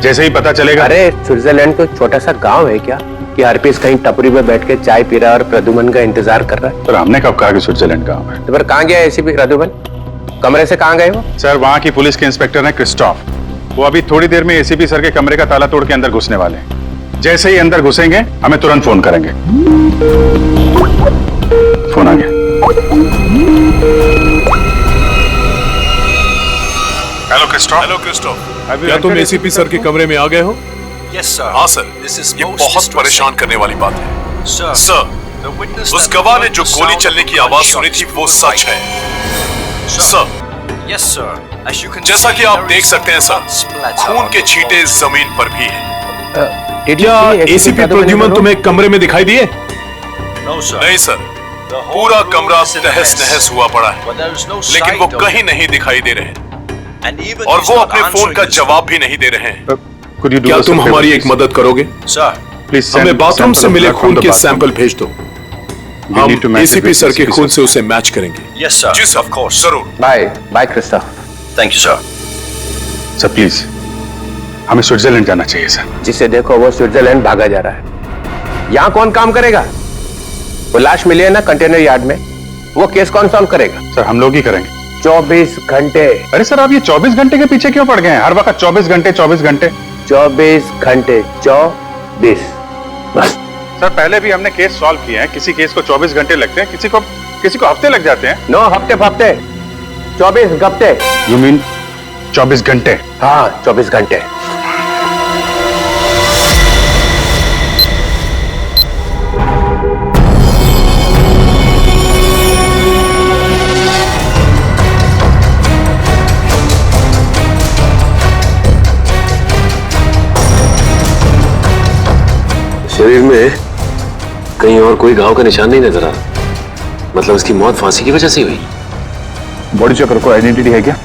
जैसे ही पता चलेगा। अरे स्विट्जरलैंड तो छोटा सा गांव है क्या कि हरपेश कहीं टपरी में बैठ के चाय पी रहा है और प्रद्युमन का इंतजार कर रहा है? सर हमने कब कहा कि स्विट्जरलैंड गांव है? तो फिर कहाँ गया एसीपी प्रद्युमन? कमरे से कहाँ गए वो? सर वहां की पुलिस के इंस्पेक्टर हैं क्रिस्टोफ, वो अभी थोड़ी देर में एसीपी सर के कमरे का ताला तोड़ के अंदर घुसने वाले हैं। जैसे ही अंदर घुसेंगे हमें तुरंत फोन करेंगे। फोन आ गया। Hello Christophe. क्या तुम एसीपी सर के कमरे में आ गए हो? Yes sir. हाँ सर, ये बहुत परेशान करने वाली बात है। सर, उस गवाह ने जो गोली चलने की आवाज सुनी थी वो सच है। सर, यस सर, जैसा कि आप देख सकते हैं सर, खून के छींटे जमीन पर भी हैं। क्या एसीपी प्रद्युमन तुम्हें कमरे में दिखाई दिए? नहीं सर, पूरा कमरा तहस नहस हुआ पड़ा है, लेकिन वो कहीं नहीं दिखाई दे रहे और वो अपने फोन का जवाब भी नहीं दे रहे हैं। क्या तुम हमारी एक मदद करोगे? प्लीज हमें बाथरूम से मिले खून के सैंपल भेज दो, हम एसीपी सर के खून से उसे मैच करेंगे। Yes sir. जी सर, ऑफ कोर्स, जरूर। Bye Christoph. Thank you sir. Sir please हमें स्विट्जरलैंड जाना चाहिए सर। जिसे देखो वो स्विट्जरलैंड भागा जा रहा है। यहाँ कौन काम करेगा? वो लाश मिली है ना कंटेनर यार्ड में, वो केस कौन सॉल्व करेगा? सर हम लोग ही करेंगे। 24 घंटे। अरे सर आप ये 24 घंटे के पीछे क्यों पड़ गए हैं? हर वक्त 24 घंटे 24 घंटे 24 घंटे 24 बस। सर पहले भी हमने केस सॉल्व किए हैं, किसी केस को 24 घंटे लगते हैं, किसी को हफ्ते लग जाते हैं। 9 हफ्ते 24 घंटे। यू मीन 24 घंटे? हाँ 24 घंटे। शरीर में कहीं और कोई घाव का निशान नहीं नजर आ रहा, मतलब उसकी मौत फांसी की वजह से हुई। बॉडी चेकर को आइडेंटिटी है क्या?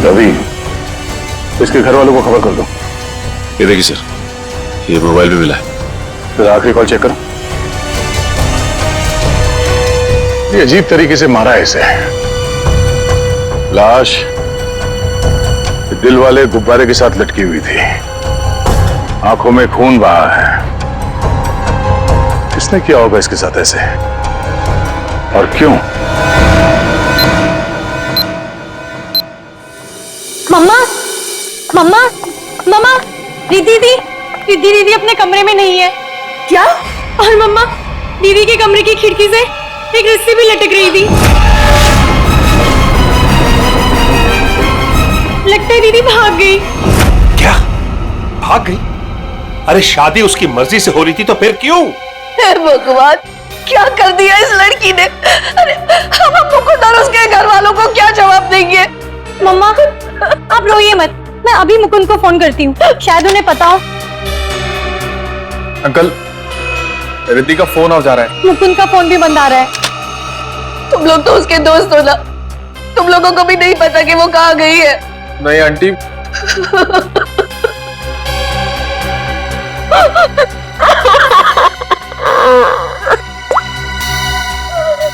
रवि, इसके घर वालों को खबर कर दो। ये देखिए सर, ये मोबाइल भी मिला है। फिर आखिरी कॉल चेक करो। ये अजीब तरीके से मारा है इसे। लाश दिल वाले गुब्बारे के साथ लटकी हुई थी, आंखों में खून बहा है। किसने किया होगा इसके साथ ऐसे और क्यों? मम्मा, मम्मा, मम्मा, दीदी अपने कमरे में नहीं है। क्या? और मम्मा, दीदी के कमरे की खिड़की से एक रस्सी भी लटक रही थी। लगता है दीदी भाग गई। क्या भाग गई? अरे शादी उसकी मर्जी से हो रही थी तो फिर क्यों? हे भगवान, क्या कर दिया इस लड़की ने? अरे हम मुकुंद और उसके घर वालों को क्या जवाब देंगे? मम्मा, आप रोइए मत, मैं अभी मुकुंद को फोन करती हूँ, शायद उन्हें पता हो। अंकल, रिद्धि का फोन ऑफ जा रहा है। मुकुंद का फोन भी बंद आ रहा है। तुम लोग तो उसके दोस्त हो ना, तुम लोगों को भी नहीं पता कि वो कहाँ गई है। नहीं आंटी,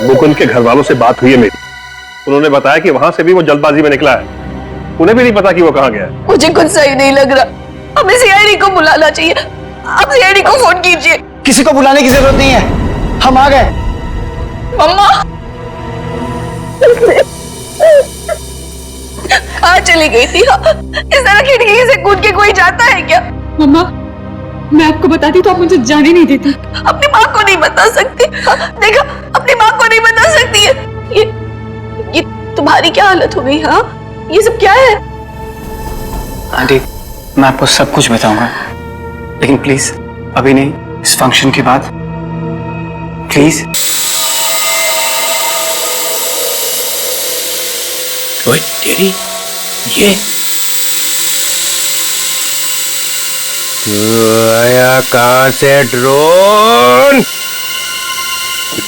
मुकुंद के घर वालों से बात हुई है मेरी, उन्होंने बताया कि वहां से भी वो जल्दबाजी में निकला है, उन्हें भी नहीं पता कि वो कहाँ गया है। मुझे कुछ सही नहीं लग रहा, हमें सीआईडी को बुलाना चाहिए। आप सीआईडी को फोन कीजिए। किसी को बुलाने की जरूरत नहीं है, हम आ गए। मम्मा कहाँ चली गई थी? इस तरह खिड़की से कूद के कोई जाता है क्या? मम्मा, मैं आपको बताती तो आप मुझे जाने नहीं देती। अपनी माँ को नहीं बता सकती? देखा, अपनी माँ को नहीं बता सकती है। ये तुम्हारी क्या हालत हो गई? हाँ, ये सब क्या है? आंटी, मैं आपको सब कुछ बताऊंगा, लेकिन प्लीज अभी नहीं, इस फंक्शन के बाद प्लीज। ओए डैडी, ये आया कहाँ से ड्रोन?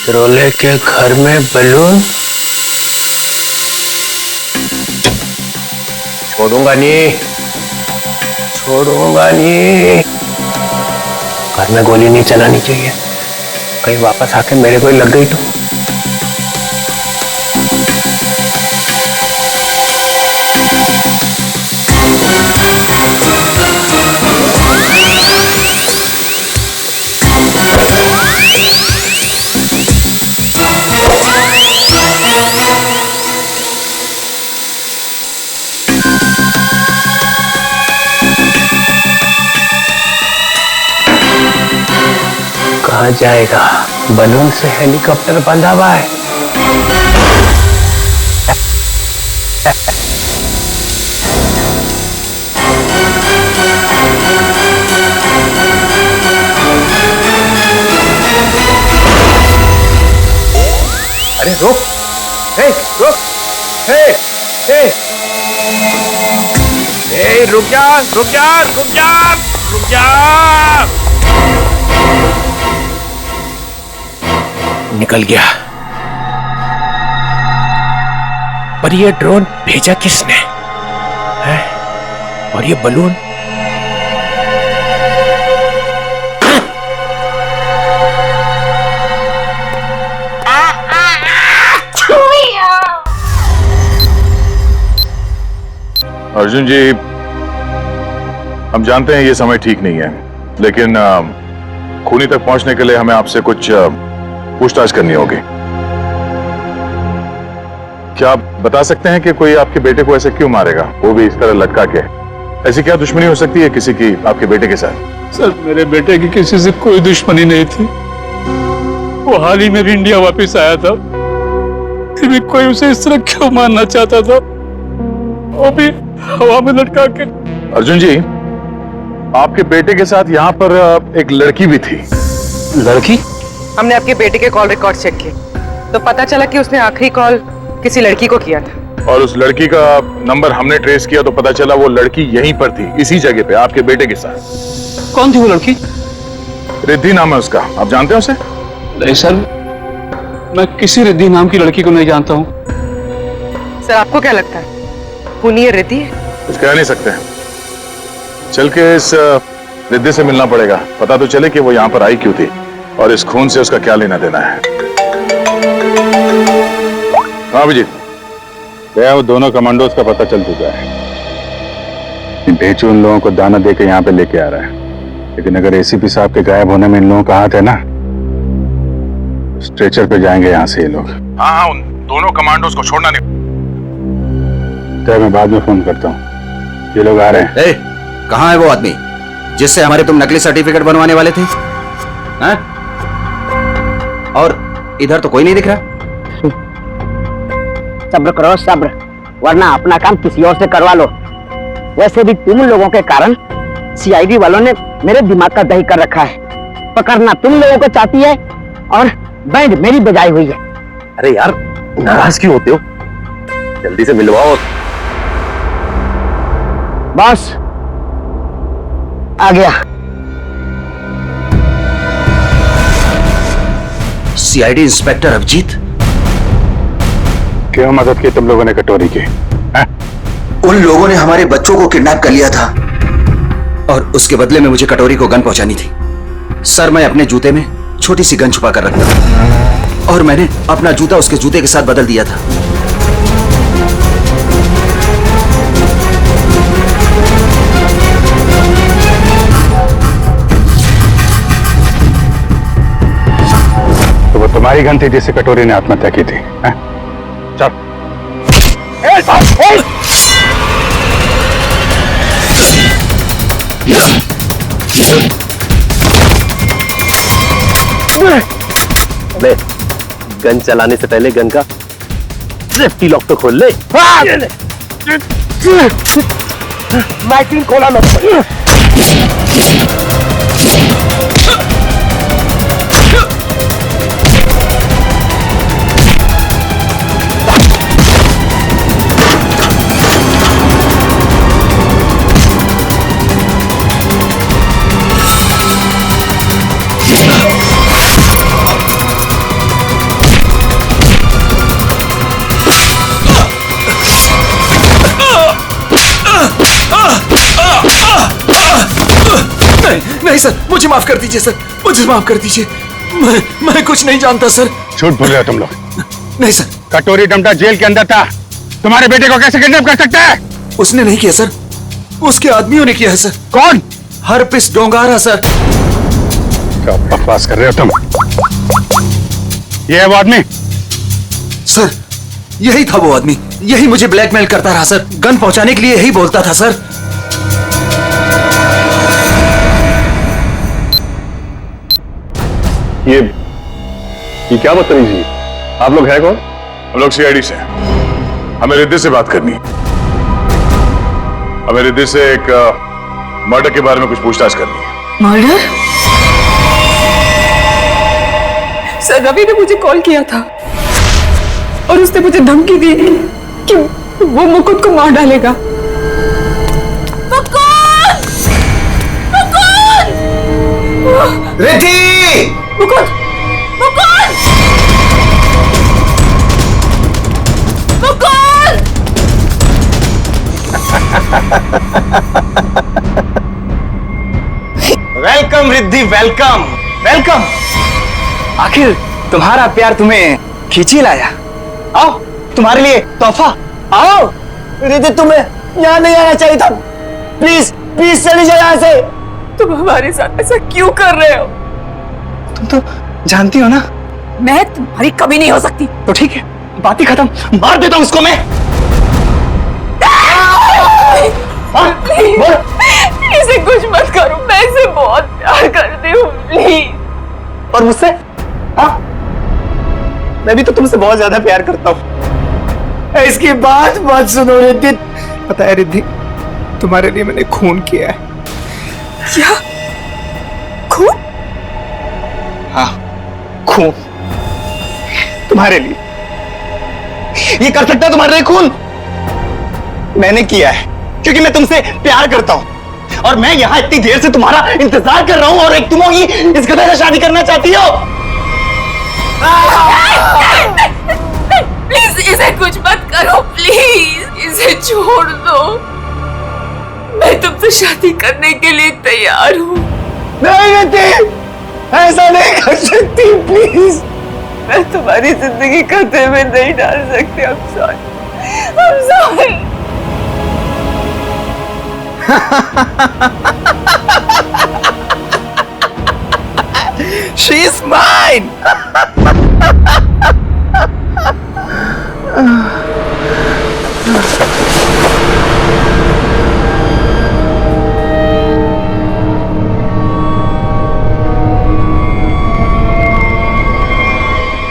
रोले के घर में बलून? छोड़ूंगा नहीं, छोड़ूंगा नहीं। घर में गोली नहीं चलानी चाहिए, कहीं वापस आके मेरे को ही लग गई तो। कहाँ जाएगा? बलून से हेलीकॉप्टर बंधा हुआ है। अरे रुक, हे रुक, हे रुक जा, रुक जा, रुक जा, रुक जा। निकल गया। पर ये ड्रोन भेजा किसने है? और ये बलून? अर्जुन जी, हम जानते हैं ये समय ठीक नहीं है, लेकिन खूनी तक पहुंचने के लिए हमें आपसे कुछ पूछताछ करनी होगी। क्या आप बता सकते हैं कि कोई आपके बेटे को ऐसे क्यों मारेगा, वो भी इस तरह लटका के? ऐसी क्या दुश्मनी हो सकती है किसी की आपके बेटे के साथ? सर, मेरे बेटे की किसी से कोई दुश्मनी नहीं थी। वो हाल ही में भी इंडिया वापस आया था, फिर भी कोई उसे इस तरह क्यों मारना चाहता था, वो भी हवा में लटका के। अर्जुन जी, आपके बेटे के साथ यहाँ पर एक लड़की भी थी। लड़की? हमने आपके बेटे के कॉल रिकॉर्ड चेक किए तो पता चला कि उसने आखिरी कॉल किसी लड़की को किया था। और उस लड़की का नंबर हमने ट्रेस किया तो पता चला वो लड़की यहीं पर थी, इसी जगह पे आपके बेटे के साथ। कौन थी वो लड़की? रिद्धि नाम है उसका, आप जानते हैं उसे? नहीं सर, मैं किसी रिद्धि नाम की लड़की को नहीं जानता हूँ। सर, आपको क्या लगता है खूनी ये रिद्धि है? कुछ कह नहीं सकते, चल के इस रिद्धि से मिलना पड़ेगा, पता तो चले कि वो यहाँ पर आई क्यों थी और इस खून से उसका क्या लेना देना है। हाँ अभिजीत, वो दोनों कमांडोज का पता चल चुका है। भेजू उन लोगों को दाना देके यहाँ पे लेके आ रहा है, लेकिन अगर एसीपी साहब के गायब होने में इन लोगों का हाथ है ना, स्ट्रेचर पे जाएंगे यहाँ से ये लोग। हाँ, उन दोनों कमांडोज को छोड़ना नहीं। तो मैं बाद में फोन करता हूँ, ये लोग आ रहे हैं। कहाँ है वो आदमी जिससे हमारे तुम नकली सर्टिफिकेट बनवाने वाले थे? हैं? और इधर तो कोई नहीं दिख रहा। सब्र करो सब्र, वरना अपना काम किसी और से करवा लो। वैसे भी तुम लोगों के कारण सीआईडी वालों ने मेरे दिमाग का दही कर रखा है। पकड़ना तुम लोगों को चाहती है और बैंड मेरी बजाई हुई है। अरे यार, नाराज क्यों होते हो? जल्दी से मिलवाओ। बॉस आ गया। सीआईडी इंस्पेक्टर अभिजीत, क्यों मदद की तुम लोगों ने कटोरी की? उन लोगों ने हमारे बच्चों को किडनैप कर लिया था और उसके बदले में मुझे कटोरी को गन पहुंचानी थी। सर, मैं अपने जूते में छोटी सी गन छुपा कर रखता था और मैंने अपना जूता उसके जूते के साथ बदल दिया था। तो वो तुम्हारी गन थी जिससे कटोरी ने आत्महत्या की थी? चल। अबे, गन चलाने से पहले गन का सेफ्टी लॉक तो खोल ले। मैगजीन खोला मत। नहीं सर, मुझे माफ कर दीजिए सर, मुझे माफ कर दीजिए। मैं कुछ नहीं जानता सर। झूठ बोल रहे हो तुम लोग। नहीं सर। कटोरी डमटा जेल के अंदर था, तुम्हारे बेटे को कैसे किडनैप कर सकता है? उसने नहीं किया सर, उसके आदमियों ने किया है सर। कौन? Herpes डोंगारा sir. क्या बकवास कर रहे हो तुम? ये है वो आदमी? सर यही था वो आदमी, यही मुझे ब्लैकमेल करता रहा सर, गन पहुंचाने के लिए यही बोलता था सर। ये क्या बदतमीजी? आप लोग हैं कौन? हम लोग सीआईडी से हैं। हमें रिद्धि से बात करनी है। हमें रिद्धि से एक मर्डर के बारे में कुछ पूछताछ करनी है। मर्डर? सर रवि ने मुझे कॉल किया था और उसने मुझे धमकी दी कि वो मुकुंद को मार डालेगा। Riddhi! Mukund! Mukund! Mukund! Welcome Riddhi, welcome welcome. आखिर तुम्हारा प्यार तुम्हें खींच ही लाया। आओ, तुम्हारे लिए तोहफा। आओ। रिद्धि, तुम्हें यहाँ नहीं आना चाहिए था। प्लीज प्लीज चली जाओ यहाँ से। तुम हमारे साथ ऐसा क्यों कर रहे हो? तुम तो जानती हो ना मैं तुम्हारी कभी नहीं हो सकती। तो ठीक है, बात ही खत्म, मार देता हूँ उसको मैं। इसे कुछ मत करो, मैं इसे बहुत प्यार करती हूँ, प्लीज। और मुझसे? हाँ, मैं भी तो तुमसे बहुत ज्यादा प्यार करता हूँ। इसकी बात मत सुनो रिद्धि। पता है रिद्धि, तुम्हारे लिए मैंने खून किया है। क्या? खून? हाँ, खून तुम्हारे लिए। ये कर सकता है तुम्हारे लिए खून? मैंने किया है क्योंकि मैं तुमसे प्यार करता हूं और मैं यहां इतनी देर से तुम्हारा इंतजार कर रहा हूं और एक तुम होगी इस गधे से शादी करना चाहती हो। प्लीज इसे कुछ मत करो, प्लीज इसे छोड़ दो। मैं तुमसे शादी करने के लिए तैयार हूँ। नहीं रिद्धि, ऐसा नहीं कर सकती, प्लीज। मैं तुम्हारी जिंदगी खतरे में नहीं डाल सकती। I'm sorry. I'm sorry. She's mine.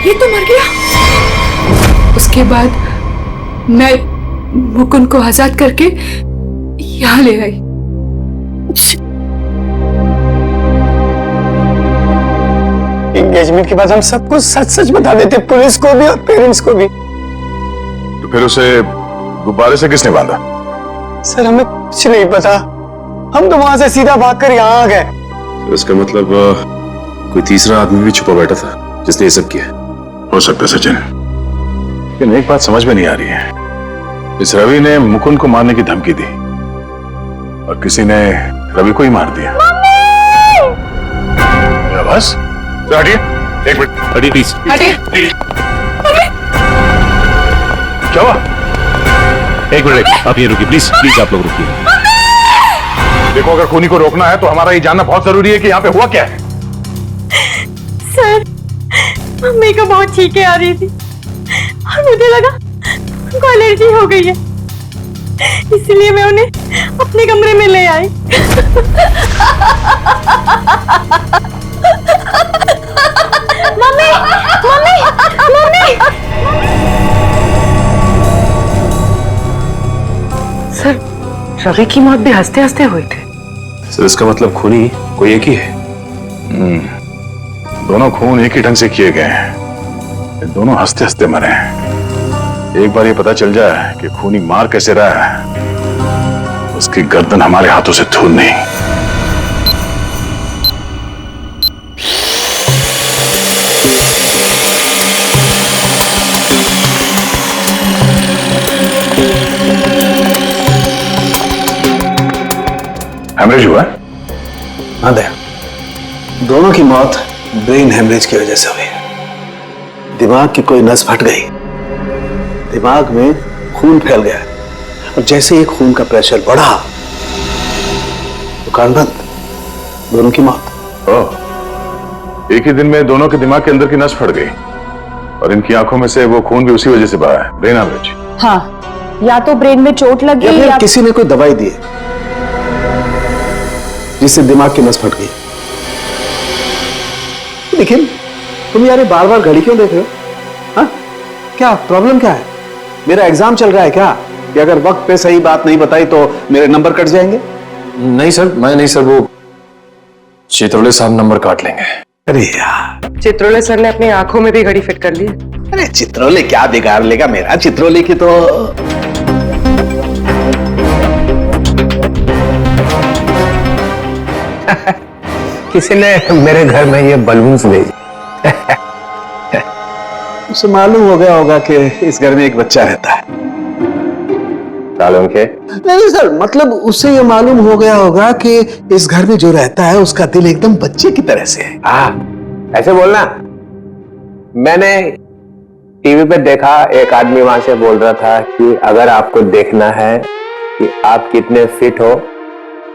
ये तो मर गया। उसके बाद मैं मुकुंद को आजाद करके यहाँ ले आई। एंगेजमेंट के बाद हम सब कुछ सच सच बता देते, पुलिस को भी और पेरेंट्स को भी। तो फिर उसे गुब्बारे से किसने बांधा? सर हमें कुछ नहीं पता, हम तो वहां से सीधा भागकर यहाँ आ गए। तो इसका मतलब कोई तीसरा आदमी भी छुपा बैठा था जिसने ये सब किया। हो सकता है सचिन, लेकिन एक बात समझ में नहीं आ रही है। इस रवि ने मुकुंद को मारने की धमकी दी और किसी ने रवि को ही मार दिया। बस हटिए, एक मिनट हटिए प्लीज। हटिए। क्या हुआ? एक मिनट, आप ये रुकिए प्लीज, प्लीज आप लोग रुकिए। देखो, अगर खूनी को रोकना है तो हमारा ये जानना बहुत जरूरी है कि यहाँ पे हुआ क्या है। सर, मम्मी को बहुत छींकें आ रही थी और मुझे लगा उनको एलर्जी हो गई है, इसलिए मैं उन्हें अपने कमरे में ले आई। Mummy, mummy, mummy. Sir, Ravi की मौत भी हंसते हंसते हुई थी। सर इसका मतलब खूनी कोई एक ही है। दोनों खून एक ही ढंग से किए गए हैं, दोनों हंसते हंसते मरे हैं। एक बार ये पता चल जाए कि खूनी मार कैसे रहा है, उसकी गर्दन हमारे हाथों से दूर नहीं। हेमरेज हुआ? हाँ दया, दोनों की मौत ब्रेन हेमरेज की वजह से हुई। दिमाग की कोई नस फट गई, दिमाग में खून फैल गया और जैसे ही खून का प्रेशर बढ़ा तो कान बंद, दोनों की मौत। ओह, एक ही दिन में दोनों के दिमाग के अंदर की नस फट गई और इनकी आंखों में से वो खून भी उसी वजह से बहा है, ब्रेन हेमरेज। हाँ, या तो ब्रेन में चोट लगी या किसी ने कोई दवाई दी है जिससे दिमाग की नस फट गई। लेकिन तुम यार बार बार घड़ी क्यों देख रहे हो? हाँ, क्या प्रॉब्लम क्या है? मेरा एग्जाम चल रहा है क्या कि अगर वक्त पे सही बात नहीं बताई तो मेरे नंबर कट जाएंगे? नहीं सर, मैं नहीं सर, वो चित्रोले साहब नंबर काट लेंगे। अरे यार, चित्रोले सर ने अपनी आंखों में भी घड़ी फिट कर ली। अरे चित्रोले क्या बिगाड़ लेगा मेरा? चित्रोले की तो किसी ने मेरे घर में ये बलून्स भेजे। उसे मालूम हो गया होगा कि इस घर में एक बच्चा रहता है। के? नहीं सर, मतलब उससे ये मालूम हो गया होगा कि इस घर में जो रहता है उसका दिल एकदम बच्चे की तरह से है। ऐसे बोलना। मैंने टीवी पे देखा, एक आदमी वहां से बोल रहा था कि अगर आपको देखना है कि आप कितने फिट हो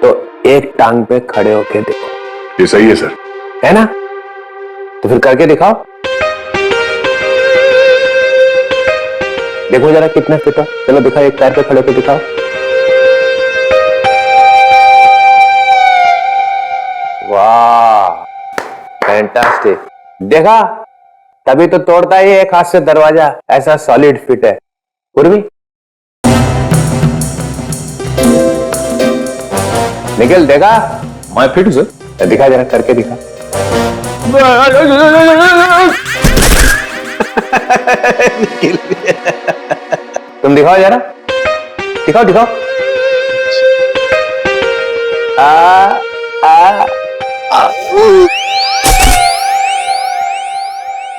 तो एक टांग पे खड़े होके देखो। ये सही है सर, है ना? तो फिर करके दिखाओ, देखो जरा कितने फिट हो। चलो दिखाओ, एक पैर पे खड़े होके दिखाओ। वाह, फैंटास्टिक। देखा, तभी तो तोड़ता ही एक हाथ से दरवाजा, ऐसा सॉलिड फिट है। पूर्वी निखिल, देखा? मैं फिट हूं सर। दिखा जरा, करके दिखा। तुम दिखाओ जरा, दिखाओ दिखाओ।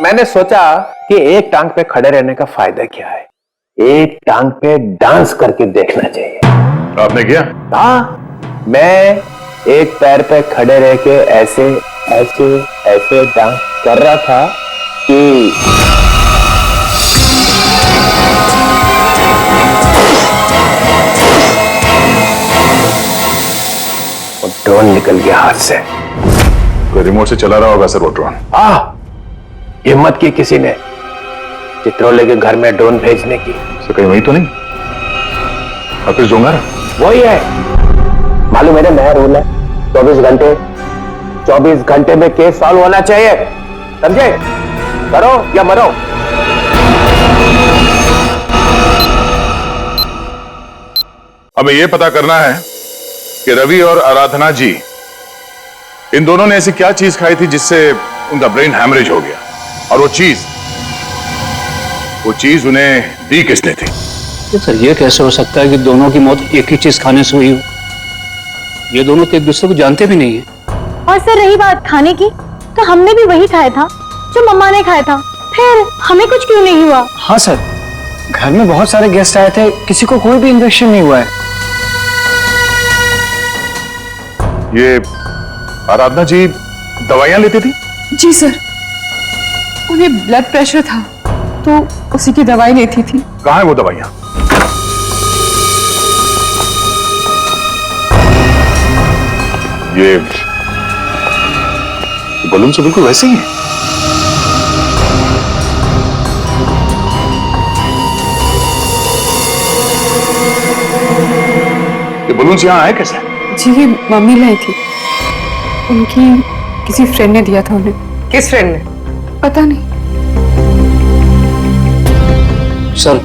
मैंने सोचा कि एक टांग पे खड़े रहने का फायदा क्या है, एक टांग पे डांस करके देखना चाहिए। आपने किया? हाँ, मैं एक पैर पे खड़े रह के ऐसे ऐसे ऐसे डांस कर रहा था कि वो ड्रोन निकल गया हाथ से। कोई रिमोट से चला रहा होगा सर वो ड्रोन। हिम्मत की किसी ने चित्रोले के घर में ड्रोन भेजने की। तो कहीं वही तो नहीं हाफिज डोंगर? वही है। मालूम मेरे नया रूल है, 24 घंटे में केस सॉल्व होना चाहिए, समझे? करो या मरो। हमें यह पता करना है कि रवि और आराधना जी, इन दोनों ने ऐसी क्या चीज खाई थी जिससे उनका ब्रेन हैमरेज हो गया, और वो चीज उन्हें दी किसने थी? सर, ये कैसे हो सकता है कि दोनों की मौत एक ही चीज खाने से हुई हो? ये दोनों तो एक दूसरे को जानते भी नहीं है। और सर रही बात खाने की, तो हमने भी वही खाया था जो मम्मा ने खाया था, फिर हमें कुछ क्यों नहीं हुआ? हाँ सर, घर में बहुत सारे गेस्ट आए थे, किसी को कोई भी इन्फेक्शन नहीं हुआ है। ये आराधना जी दवाइयां लेती थी? जी सर, उन्हें ब्लड प्रेशर था तो उसी की दवाई लेती थी। कहाँ है वो दवाइयां? ये बलून से बिल्कुल वैसे ही है। ये बलून्स यहाँ आए कैसे? जी, ये मम्मी लाई थी, उनकी किसी फ्रेंड ने दिया था उन्हें। किस फ्रेंड ने? पता नहीं सर।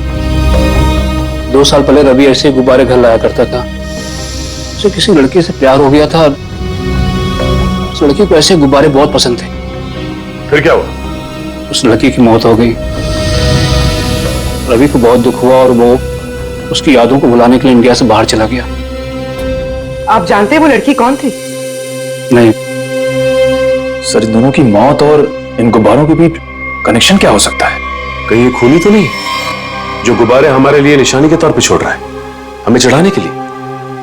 2 साल पहले रवि ऐसे गुब्बारे घर लाया करता था। उसे किसी लड़की से प्यार हो गया था, उस लड़की को ऐसे गुब्बारे बहुत पसंद थे। फिर क्या हुआ? उस लड़की की मौत हो गई। रवि को बहुत दुख हुआ और वो उसकी यादों को भुलाने के लिए इंडिया से बाहर चला गया। आप जानते हैं वो लड़की कौन थी? नहीं सर, इन दोनों की मौत और इन गुब्बारों के बीच कनेक्शन क्या हो सकता है? कहीं ये खूनी तो नहीं जो गुब्बारे हमारे लिए निशानी के तौर पे छोड़ रहा है, हमें चढ़ाने के लिए?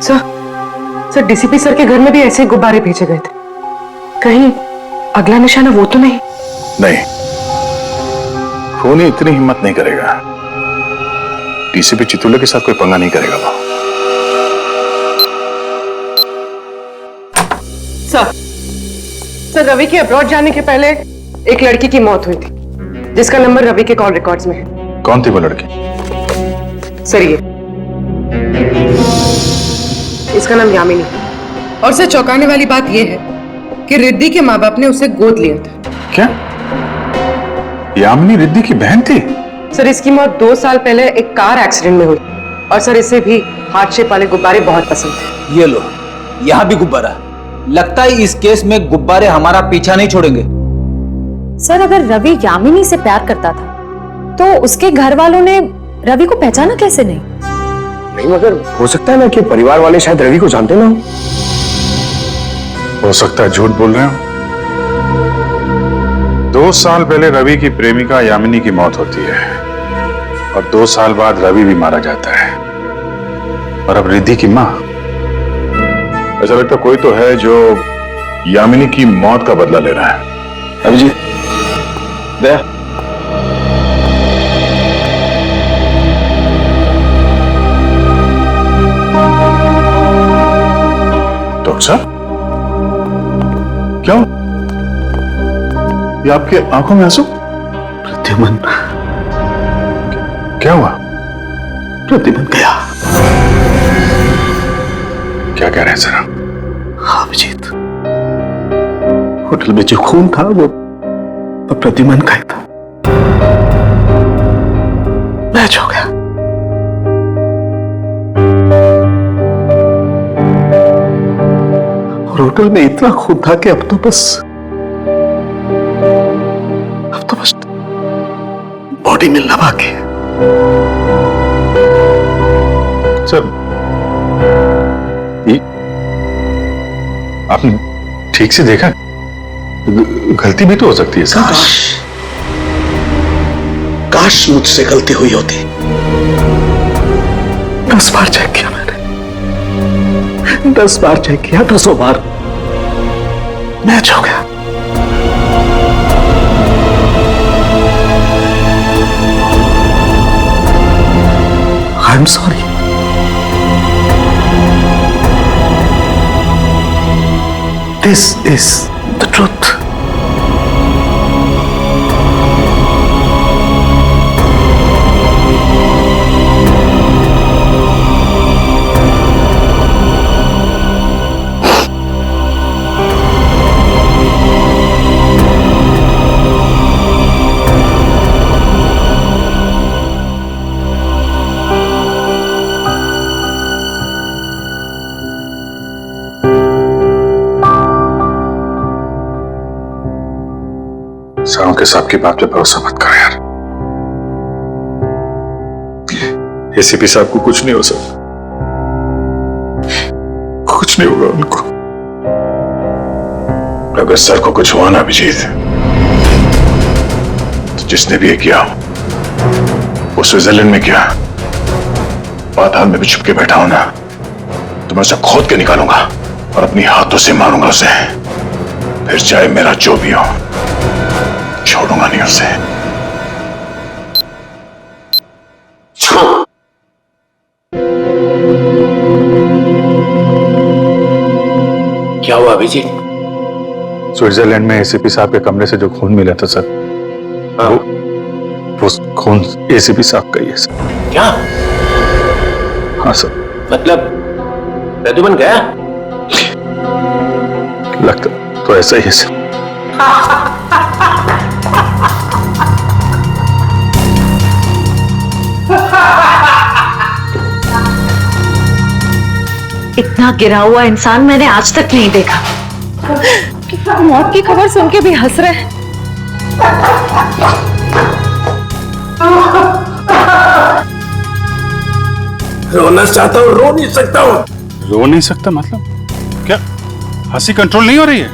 सर डीसीपी सर के घर में भी ऐसे गुब्बारे भेजे गए थे, कहीं अगला निशाना वो तो नहीं? नहीं, खूनी इतनी हिम्मत नहीं करेगा। डीसीपी चितुले के साथ कोई पंगा नहीं करेगा वो। सर, रवि के अब्रॉड जाने के पहले एक लड़की की मौत हुई थी, जिसका नंबर रवि के कॉल रिकॉर्ड्स में है। कौन थी वो लड़की? सर, ये इसका नाम यामिनी। और सर, चौंकाने वाली बात यह है कि रिद्धि के माँ बाप ने उसे गोद लिया था। क्या यामिनी रिद्धि की बहन थी? सर, इसकी मौत 2 साल पहले एक कार एक्सीडेंट में हुई। और सर, इसे भी हार्ट शेप वाले गुब्बारे बहुत पसंद थे। ये लो, यहाँ भी गुब्बारा। लगता है इस केस में गुब्बारे हमारा पीछा नहीं छोड़ेंगे। सर, अगर रवि यामिनी से प्यार करता था तो उसके घर वालों ने रवि को पहचाना कैसे नहीं? नहीं, मगर हो सकता है ना कि परिवार वाले शायद रवि को जानते ना हो सकता है झूठ बोल रहे हो। 2 साल पहले रवि की प्रेमिका यामिनी की मौत होती है और 2 साल बाद रवि भी मारा जाता है। और अब रिद्धि की मां, ऐसा लगता कोई तो है जो यामिनी की मौत का बदला ले रहा है। अभिजीत, दया, डॉक्टर साहब, क्या ये आपके आंखों में आंसू? प्रद्युमन, क्या हुआ? प्रद्युमन गया। क्या कह रहे हैं सर? हाँ अभिजीत, होटल में जो खून था वो प्रद्युमन का ही था। मैच हो गया। और होटल में इतना खून था कि अब तो बस बॉडी मिलना बाकी है। सर, आपने ठीक से देखा? गलती भी तो हो सकती है सर। काश मुझसे गलती हुई होती। 10 बार चेक किया मैंने, 10 बार चेक किया, 10 बार मैच हो गया। I am sorry. This is the truth. सारों के साहब की बात पे भरोसा मत करो यार। एसीपी साहब को कुछ नहीं हो सकता, कुछ नहीं होगा उनको। अगर सर को कुछ हुआ ना अभिजीत, तो जिसने भी ये किया वो स्विट्जरलैंड में किया, पाताल में भी छुप के बैठा हो ना, तो मैं उसे खोद के निकालूंगा और अपनी हाथों से मारूंगा उसे। फिर चाहे मेरा जो भी हो, छोड़ूंगा नहीं उसे। क्या हुआ अभिजीत? स्विट्जरलैंड में एसीपी साहब के कमरे से जो खून मिला था सर, वो खून एसीपी साहब का ही है सर। क्या? हाँ सर। मतलब प्रद्युमन गया? लगता तो ऐसा ही है सर। इतना गिरा हुआ इंसान मैंने आज तक नहीं देखा। मौत की खबर सुन के भी हंस रहे हैं। रोना चाहता हूँ, रो नहीं सकता हूँ। रो नहीं सकता मतलब? क्या हंसी कंट्रोल नहीं हो रही है?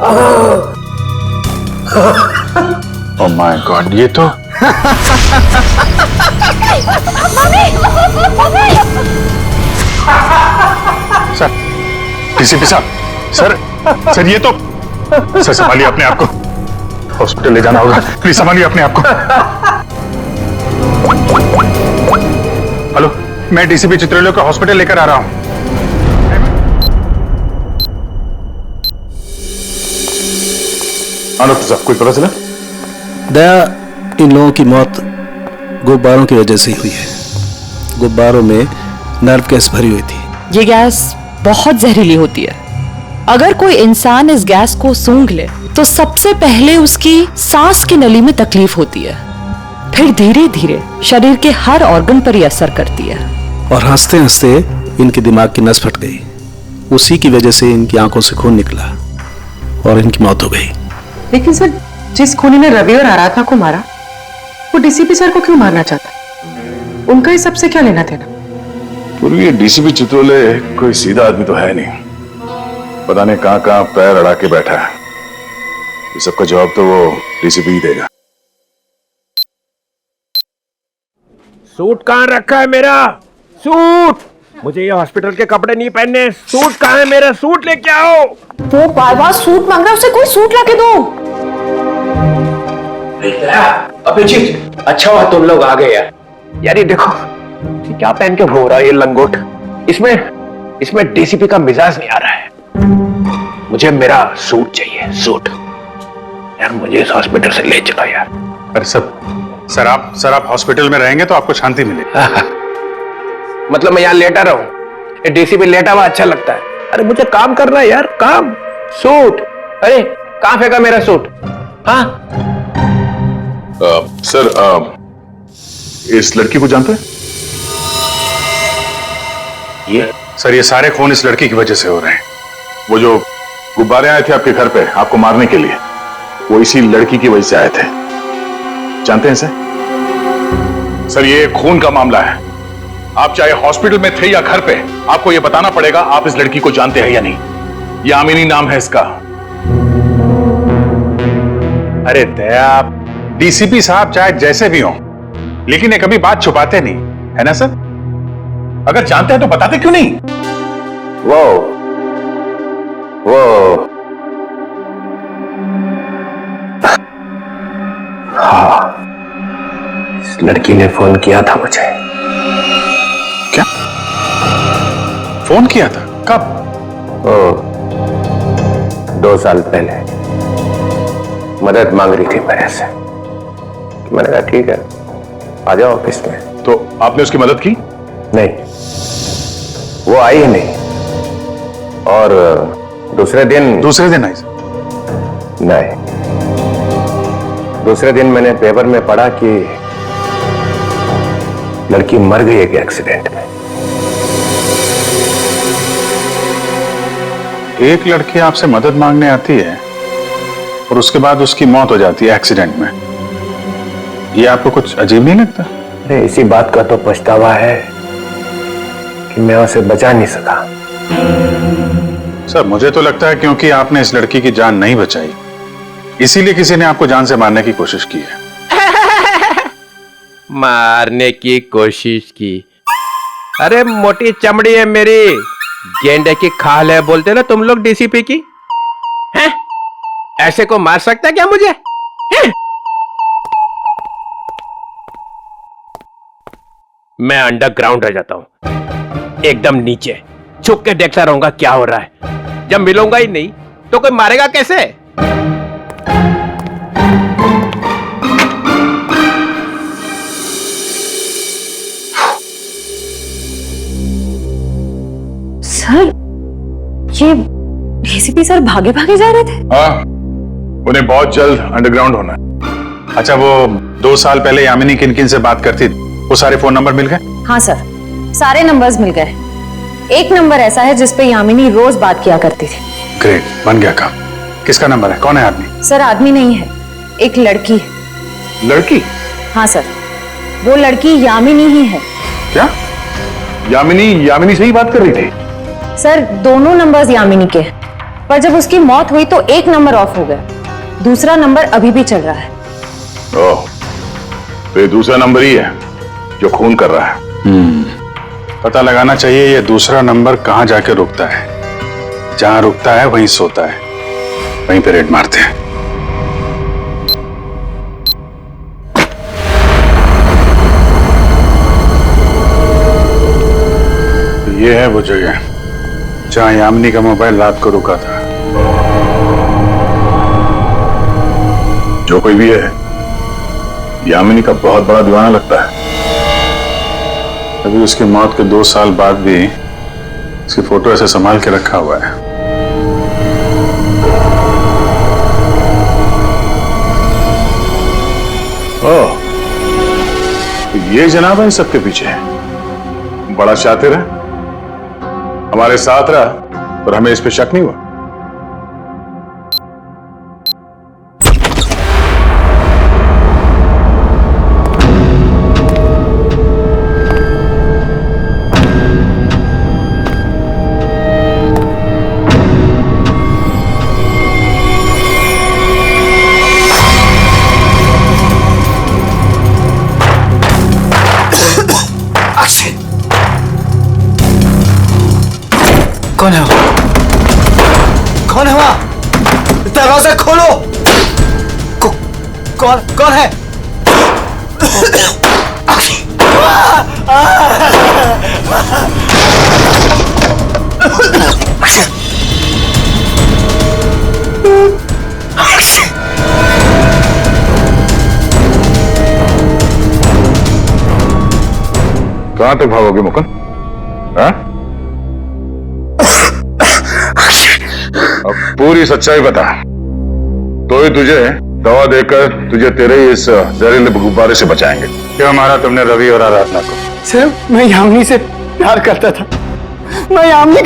ओह माय गॉड, ये तो सर, डीसीपी साहब, सर ये तो, सर संभालिए अपने आप को, हॉस्पिटल ले जाना होगा। प्लीज संभालिए अपने आप को। हेलो, मैं डीसीपी चित्रलेखा को हॉस्पिटल लेकर आ रहा हूं। डॉक्टर साहब, कुछ पता चला? दया, इन लोगों की मौत गुब्बारों की वजह से हुई है। गुब्बारों में नर्व गैस भरी हुई थी। ये गैस बहुत जहरीली होती है। अगर कोई इंसान इस गैस को सूंघ ले तो सबसे पहले उसकी सांस की नली में तकलीफ होती है, फिर धीरे धीरे शरीर के हर ऑर्गन पर ये असर करती है। और हंसते हंसते इनके दिमाग की नस फट गई। उसी की वजह से इनकी आंखों से खून निकला और इनकी मौत हो गई। लेकिन सर, जिस खूनी ने रवि और आराधना को मारा, वो डीसीपी सर को क्यों मारना चाहता? उनका इस सबसे क्या लेना देना? ये डीसीपी चित्रोले कोई सीधा आदमी तो है नहीं। पता नहीं कहां कहां पैर अड़ा के बैठा है। इस सबका जवाब तो वो डीसीपी ही देगा। सूट कहां रखा है मेरा? सूट! मुझे ये हॉस्पिटल के कपड़े नहीं पहनने। सूट कहां है मेरा? सूट लेके आओ। वो बार बार सूट मांग रहा है, उसे कोई सूट लाके दो। अभिजीत, अच्छा हुआ तुम लोग आ गए यार। यार ये देखो, ये क्या पहन के घूम रहा है ये लंगोट। इसमें डीसीपी का मिजाज नहीं आ रहा है। मुझे मेरा सूट चाहिए, सूट। यार मुझे इस हॉस्पिटल से ले चलो यार। अरे सर आप हॉस्पिटल में रहेंगे तो आपको शांति मिलेगी। मतलब मैं यहाँ लेटा रहूं? डीसीपी लेटा हुआ अच्छा लगता है? अरे मुझे काम करना है यार, काम। सूट, अरे कहां फेंका मेरा सूट? हाँ सर, इस लड़की को जानते हैं? ये सारे खून इस लड़की की वजह से हो रहे हैं। वो जो गुब्बारे आए थे आपके घर पे आपको मारने के लिए, वो इसी लड़की की वजह से आए थे। जानते हैं सर, ये खून का मामला है। आप चाहे हॉस्पिटल में थे या घर पे, आपको यह बताना पड़ेगा आप इस लड़की को जानते हैं या नहीं। यामिनी नाम है इसका। अरे दया, डीसीपी साहब चाहे जैसे भी हों, लेकिन ये कभी बात छुपाते नहीं, है ना सर? अगर जानते हैं तो बताते क्यों नहीं? वो हाँ, इस लड़की ने फोन किया था मुझे। क्या फोन किया था? कब? 2 साल पहले मदद मांग रही थी मेरे से। मैंने कहा ठीक है, आ जाओ ऑफिस में। तो आपने उसकी मदद की? नहीं, वो आई ही नहीं। और दूसरे दिन आई? नहीं, दूसरे दिन मैंने पेपर में पढ़ा कि लड़की मर गई एक एक्सीडेंट में। एक लड़की आपसे मदद मांगने आती है और उसके बाद उसकी मौत हो जाती है एक्सीडेंट में। ये आपको कुछ अजीब नहीं लगता? अरे इसी बात का तो पछतावा है कि मैं उसे बचा नहीं सका। सर, मुझे तो लगता है क्योंकि आपने इस लड़की की जान नहीं बचाई, इसीलिए किसी ने आपको जान से मारने की कोशिश की है। मारने की कोशिश की? अरे मोटी चमड़ी है मेरी, गेंडे की खाल है बोलते ना तुम लोग डीसीपी की। हैं? ऐसे को मार सकता है क्या मुझे? हैं? मैं अंडरग्राउंड रह जाता हूं, एकदम नीचे छुप के देखता रहूंगा क्या हो रहा है। जब मिलूंगा ही नहीं तो कोई मारेगा कैसे? सर, ये डीसीपी सर भागे भागे जा रहे थे? हाँ, उन्हें बहुत जल्द अंडरग्राउंड होना है। अच्छा, वो 2 साल पहले यामिनी किन किन से बात करती थी, वो सारे फोन नंबर मिल गए? हाँ सर, सारे नंबर्स मिल गए। एक नंबर ऐसा है जिस पे यामिनी रोज बात किया करती थी। ग्रेट, बन गया काम। किसका नंबर है? कौन है आदमी? सर, आदमी नहीं है, एक लड़की है। लड़की? हाँ सर, वो लड़की यामिनी ही है। क्या? यामिनी से ही बात कर रही थी? सर, दोनों नंबर्स यामिनी के हैं, पर जब उसकी मौत हुई तो एक नंबर ऑफ हो गया, दूसरा नंबर अभी भी चल रहा है। ओह, तो ये दूसरा नंबर ही है जो खून कर रहा है। पता लगाना चाहिए ये दूसरा नंबर कहां जाके रुकता है। जहां रुकता है वहीं सोता है, वहीं पे रेड मारते हैं। ये है वो जगह जहां यामिनी का मोबाइल रात को रुका था। जो कोई भी है, यामिनी का बहुत बड़ा दीवाना लगता है। अभी उसकी मौत के 2 साल बाद भी उसकी फोटो ऐसे संभाल के रखा हुआ है। ओह, तो ये जनाब है सबके पीछे। बड़ा शातिर है, हमारे साथ रहा और हमें इस पे शक नहीं हुआ। कौन है वो? कौन है वहां? दरवाजा खोलो। कौन है? कहां तक भागोगे मुकुंद? हाँ? अब पूरी सच्चाई बता, तो ही तुझे दवा देकर तुझे तेरे इस जहरीले गुब्बारे से बचाएंगे। क्यों मारा तुमने रवि और आराधना को? सर, मैं यामिनी से प्यार करता था। मैं यामिनी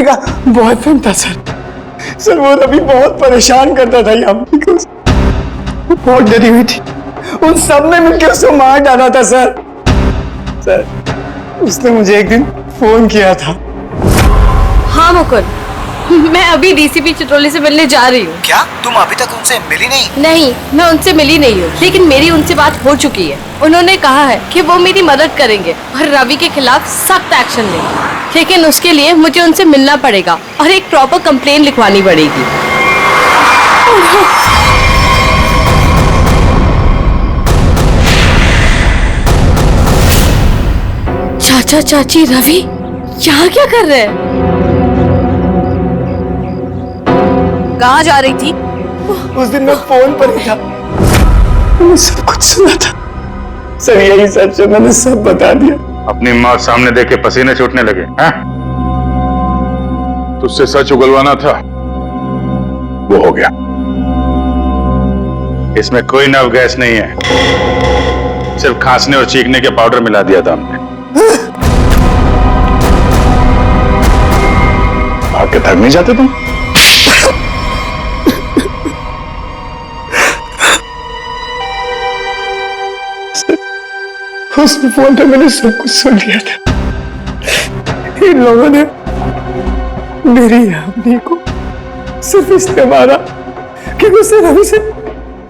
का बॉयफ्रेंड था सर। वो रवि बहुत परेशान करता था यामिनी को। वो बहुत डरी हुई थी। उन सब ने मिलकर उसको मार डाला था सर। उसने मुझे एक दिन फोन किया था। हाँ मुकुंद, मैं अभी डीसीपी चित्रोली से मिलने जा रही हूँ। क्या तुम अभी तक उनसे मिली नहीं? नहीं, मैं उनसे मिली नहीं हूँ, लेकिन मेरी उनसे बात हो चुकी है। उन्होंने कहा है कि वो मेरी मदद करेंगे और रवि के खिलाफ सख्त एक्शन लेंगे, लेकिन उसके लिए मुझे उनसे मिलना पड़ेगा और एक प्रॉपर कंप्लेन लिखवानी पड़ेगी। चाचा चाची, रवि यहाँ क्या कर रहे हैं? कहाँ जा रही थी? उस दिन मैं फोन पर ही था, मैंने सब कुछ सुना था सर। यही सच है, मैंने सब बता दिया। अपनी मौत सामने देख के पसीने छूटने लगे हैं? तुझसे सच उगलवाना था, वो हो गया। इसमें कोई नव गैस नहीं है, सिर्फ खांसने और चीखने के पाउडर मिला दिया था हमने। भाग के थक नहीं जाते तुम? उस फोन पे मैंने सब कुछ सुन लिया था। इन लोगों ने मेरी यामिनी को सिर्फ इसलिए मारा कि उसने रवि से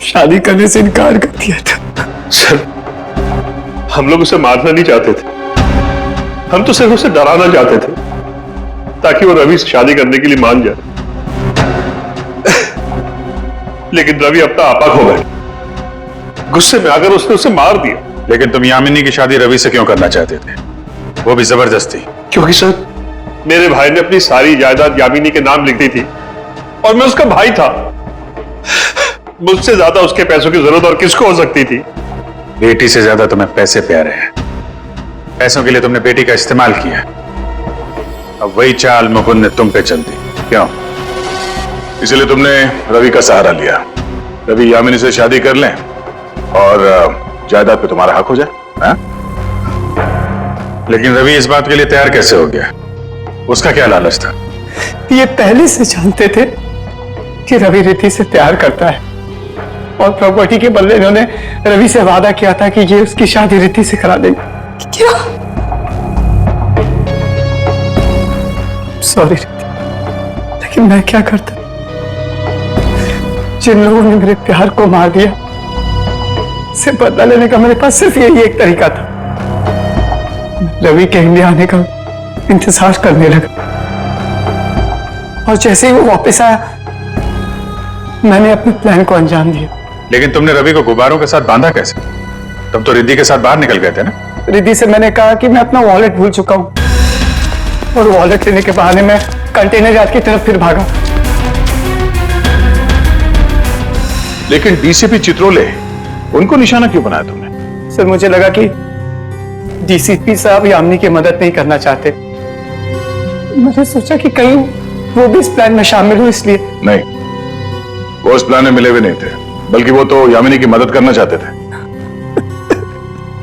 शादी करने से इनकार कर दिया था। सर, हम लोग उसे मारना नहीं चाहते थे, हम तो सिर्फ उसे डराना चाहते थे ताकि वो रवि से शादी करने के लिए मान जाए। लेकिन रवि अपना आपा खो गया। गुस्से में आकर उसने उसे मार दिया। लेकिन तुम यामिनी की शादी रवि से क्यों करना चाहते थे, वो भी जबरदस्ती? क्योंकि सर, मेरे भाई ने अपनी सारी जायदाद यामिनी के नाम लिख दी थी और मैं उसका भाई था। मुझसे ज्यादा उसके पैसों की जरूरत और किसको हो सकती थी? बेटी से ज्यादा तुम्हें पैसे प्यारे हैं। पैसों के लिए तुमने बेटी का इस्तेमाल किया। अब वही चाल मुकुंद ने तुम पे चल दी। क्यों? इसलिए तुमने रवि का सहारा लिया। रवि यामिनी से शादी कर लें और जायदाद पे तुम्हारा हक हो जाए। हाँ? लेकिन रवि इस बात के लिए तैयार कैसे हो गया? उसका क्या लालच था? ये पहले से जानते थे कि रवि रिद्धि से प्यार करता है और प्रॉपर्टी के बदले इन्होंने रवि से वादा किया था कि ये उसकी शादी रिद्धि से करा देंगे। क्या? सॉरी रिद्धि, लेकिन मैं क्या करता? जिन लोगों ने मेरे प्यार को मार दिया, से बदला लेने का मेरे पास सिर्फ यही एक तरीका था। रवि के इंडिया आने का इंतजार करने लगा और जैसे ही वो वापस आया, मैंने अपने प्लान को अंजाम दिया। लेकिन तुमने रवि को गुब्बारों के साथ बांधा कैसे? तुम तो रिद्धि के साथ बाहर निकल गए थे ना? रिद्धि से मैंने कहा कि मैं अपना वॉलेट भूल चुका हूं और वॉलेट लेने के बहाने मैं कंटेनर यार्ड की तरफ फिर भागा। लेकिन डीसीपी चित्रोले, उनको निशाना क्यों बनाया तुमने? सर मुझे लगा कि डीसीपी साहब यामिनी की मदद नहीं करना चाहते। मैंने सोचा कि कहीं वो भी इस प्लान में शामिल हो, इसलिए। नहीं, वो इस प्लान में मिले हुए नहीं थे, बल्कि वो तो यामिनी की मदद करना चाहते थे।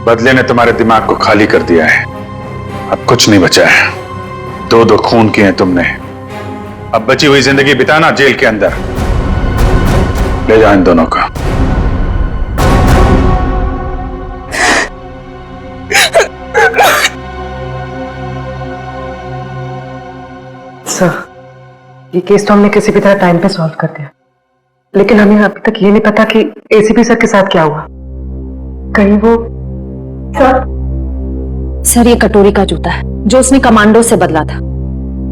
बदले ने तुम्हारे दिमाग को खाली कर दिया है, अब कुछ नहीं बचा है। दो दो खून किए हैं तुमने, अब बची हुई जिंदगी बिताना जेल के अंदर। ले जाओ इन दोनों का। सर, ये केस तो हमने किसी भी तरह टाइम पे सॉल्व कर दिया, लेकिन हमें अभी तक ये नहीं पता कि एसीपी सर के साथ क्या हुआ। कहीं वो सर ये कटोरी का जूता है जो उसने कमांडो से बदला था।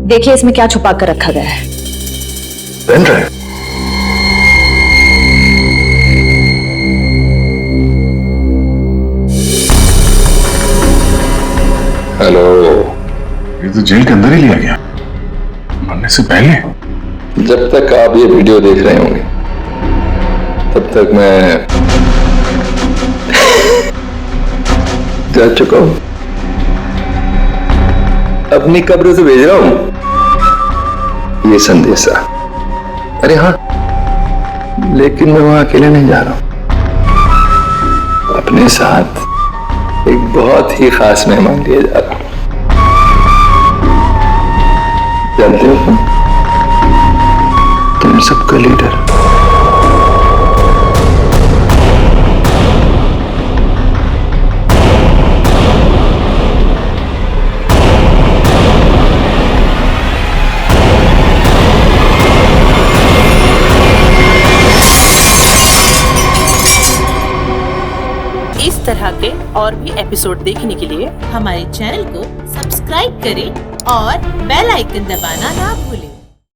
देखिए इसमें क्या छुपा कर रखा गया है। Pen drive? हेलो, ये तो जेल के अंदर ही लिया गया, मरने से पहले। जब तक आप ये वीडियो देख रहे होंगे तब तक मैं जा चुका हूं। अपनी कब्र से भेज रहा हूं ये संदेशा। अरे हाँ, लेकिन मैं वहां अकेले नहीं जा रहा हूं, अपने साथ एक बहुत ही खास मेहमान लिए जा रहा हूं। जानते हो तुम सबका लीडर। इस तरह के और भी एपिसोड देखने के लिए हमारे चैनल को सब्सक्राइब करें और बेल आइकन दबाना ना भूलें।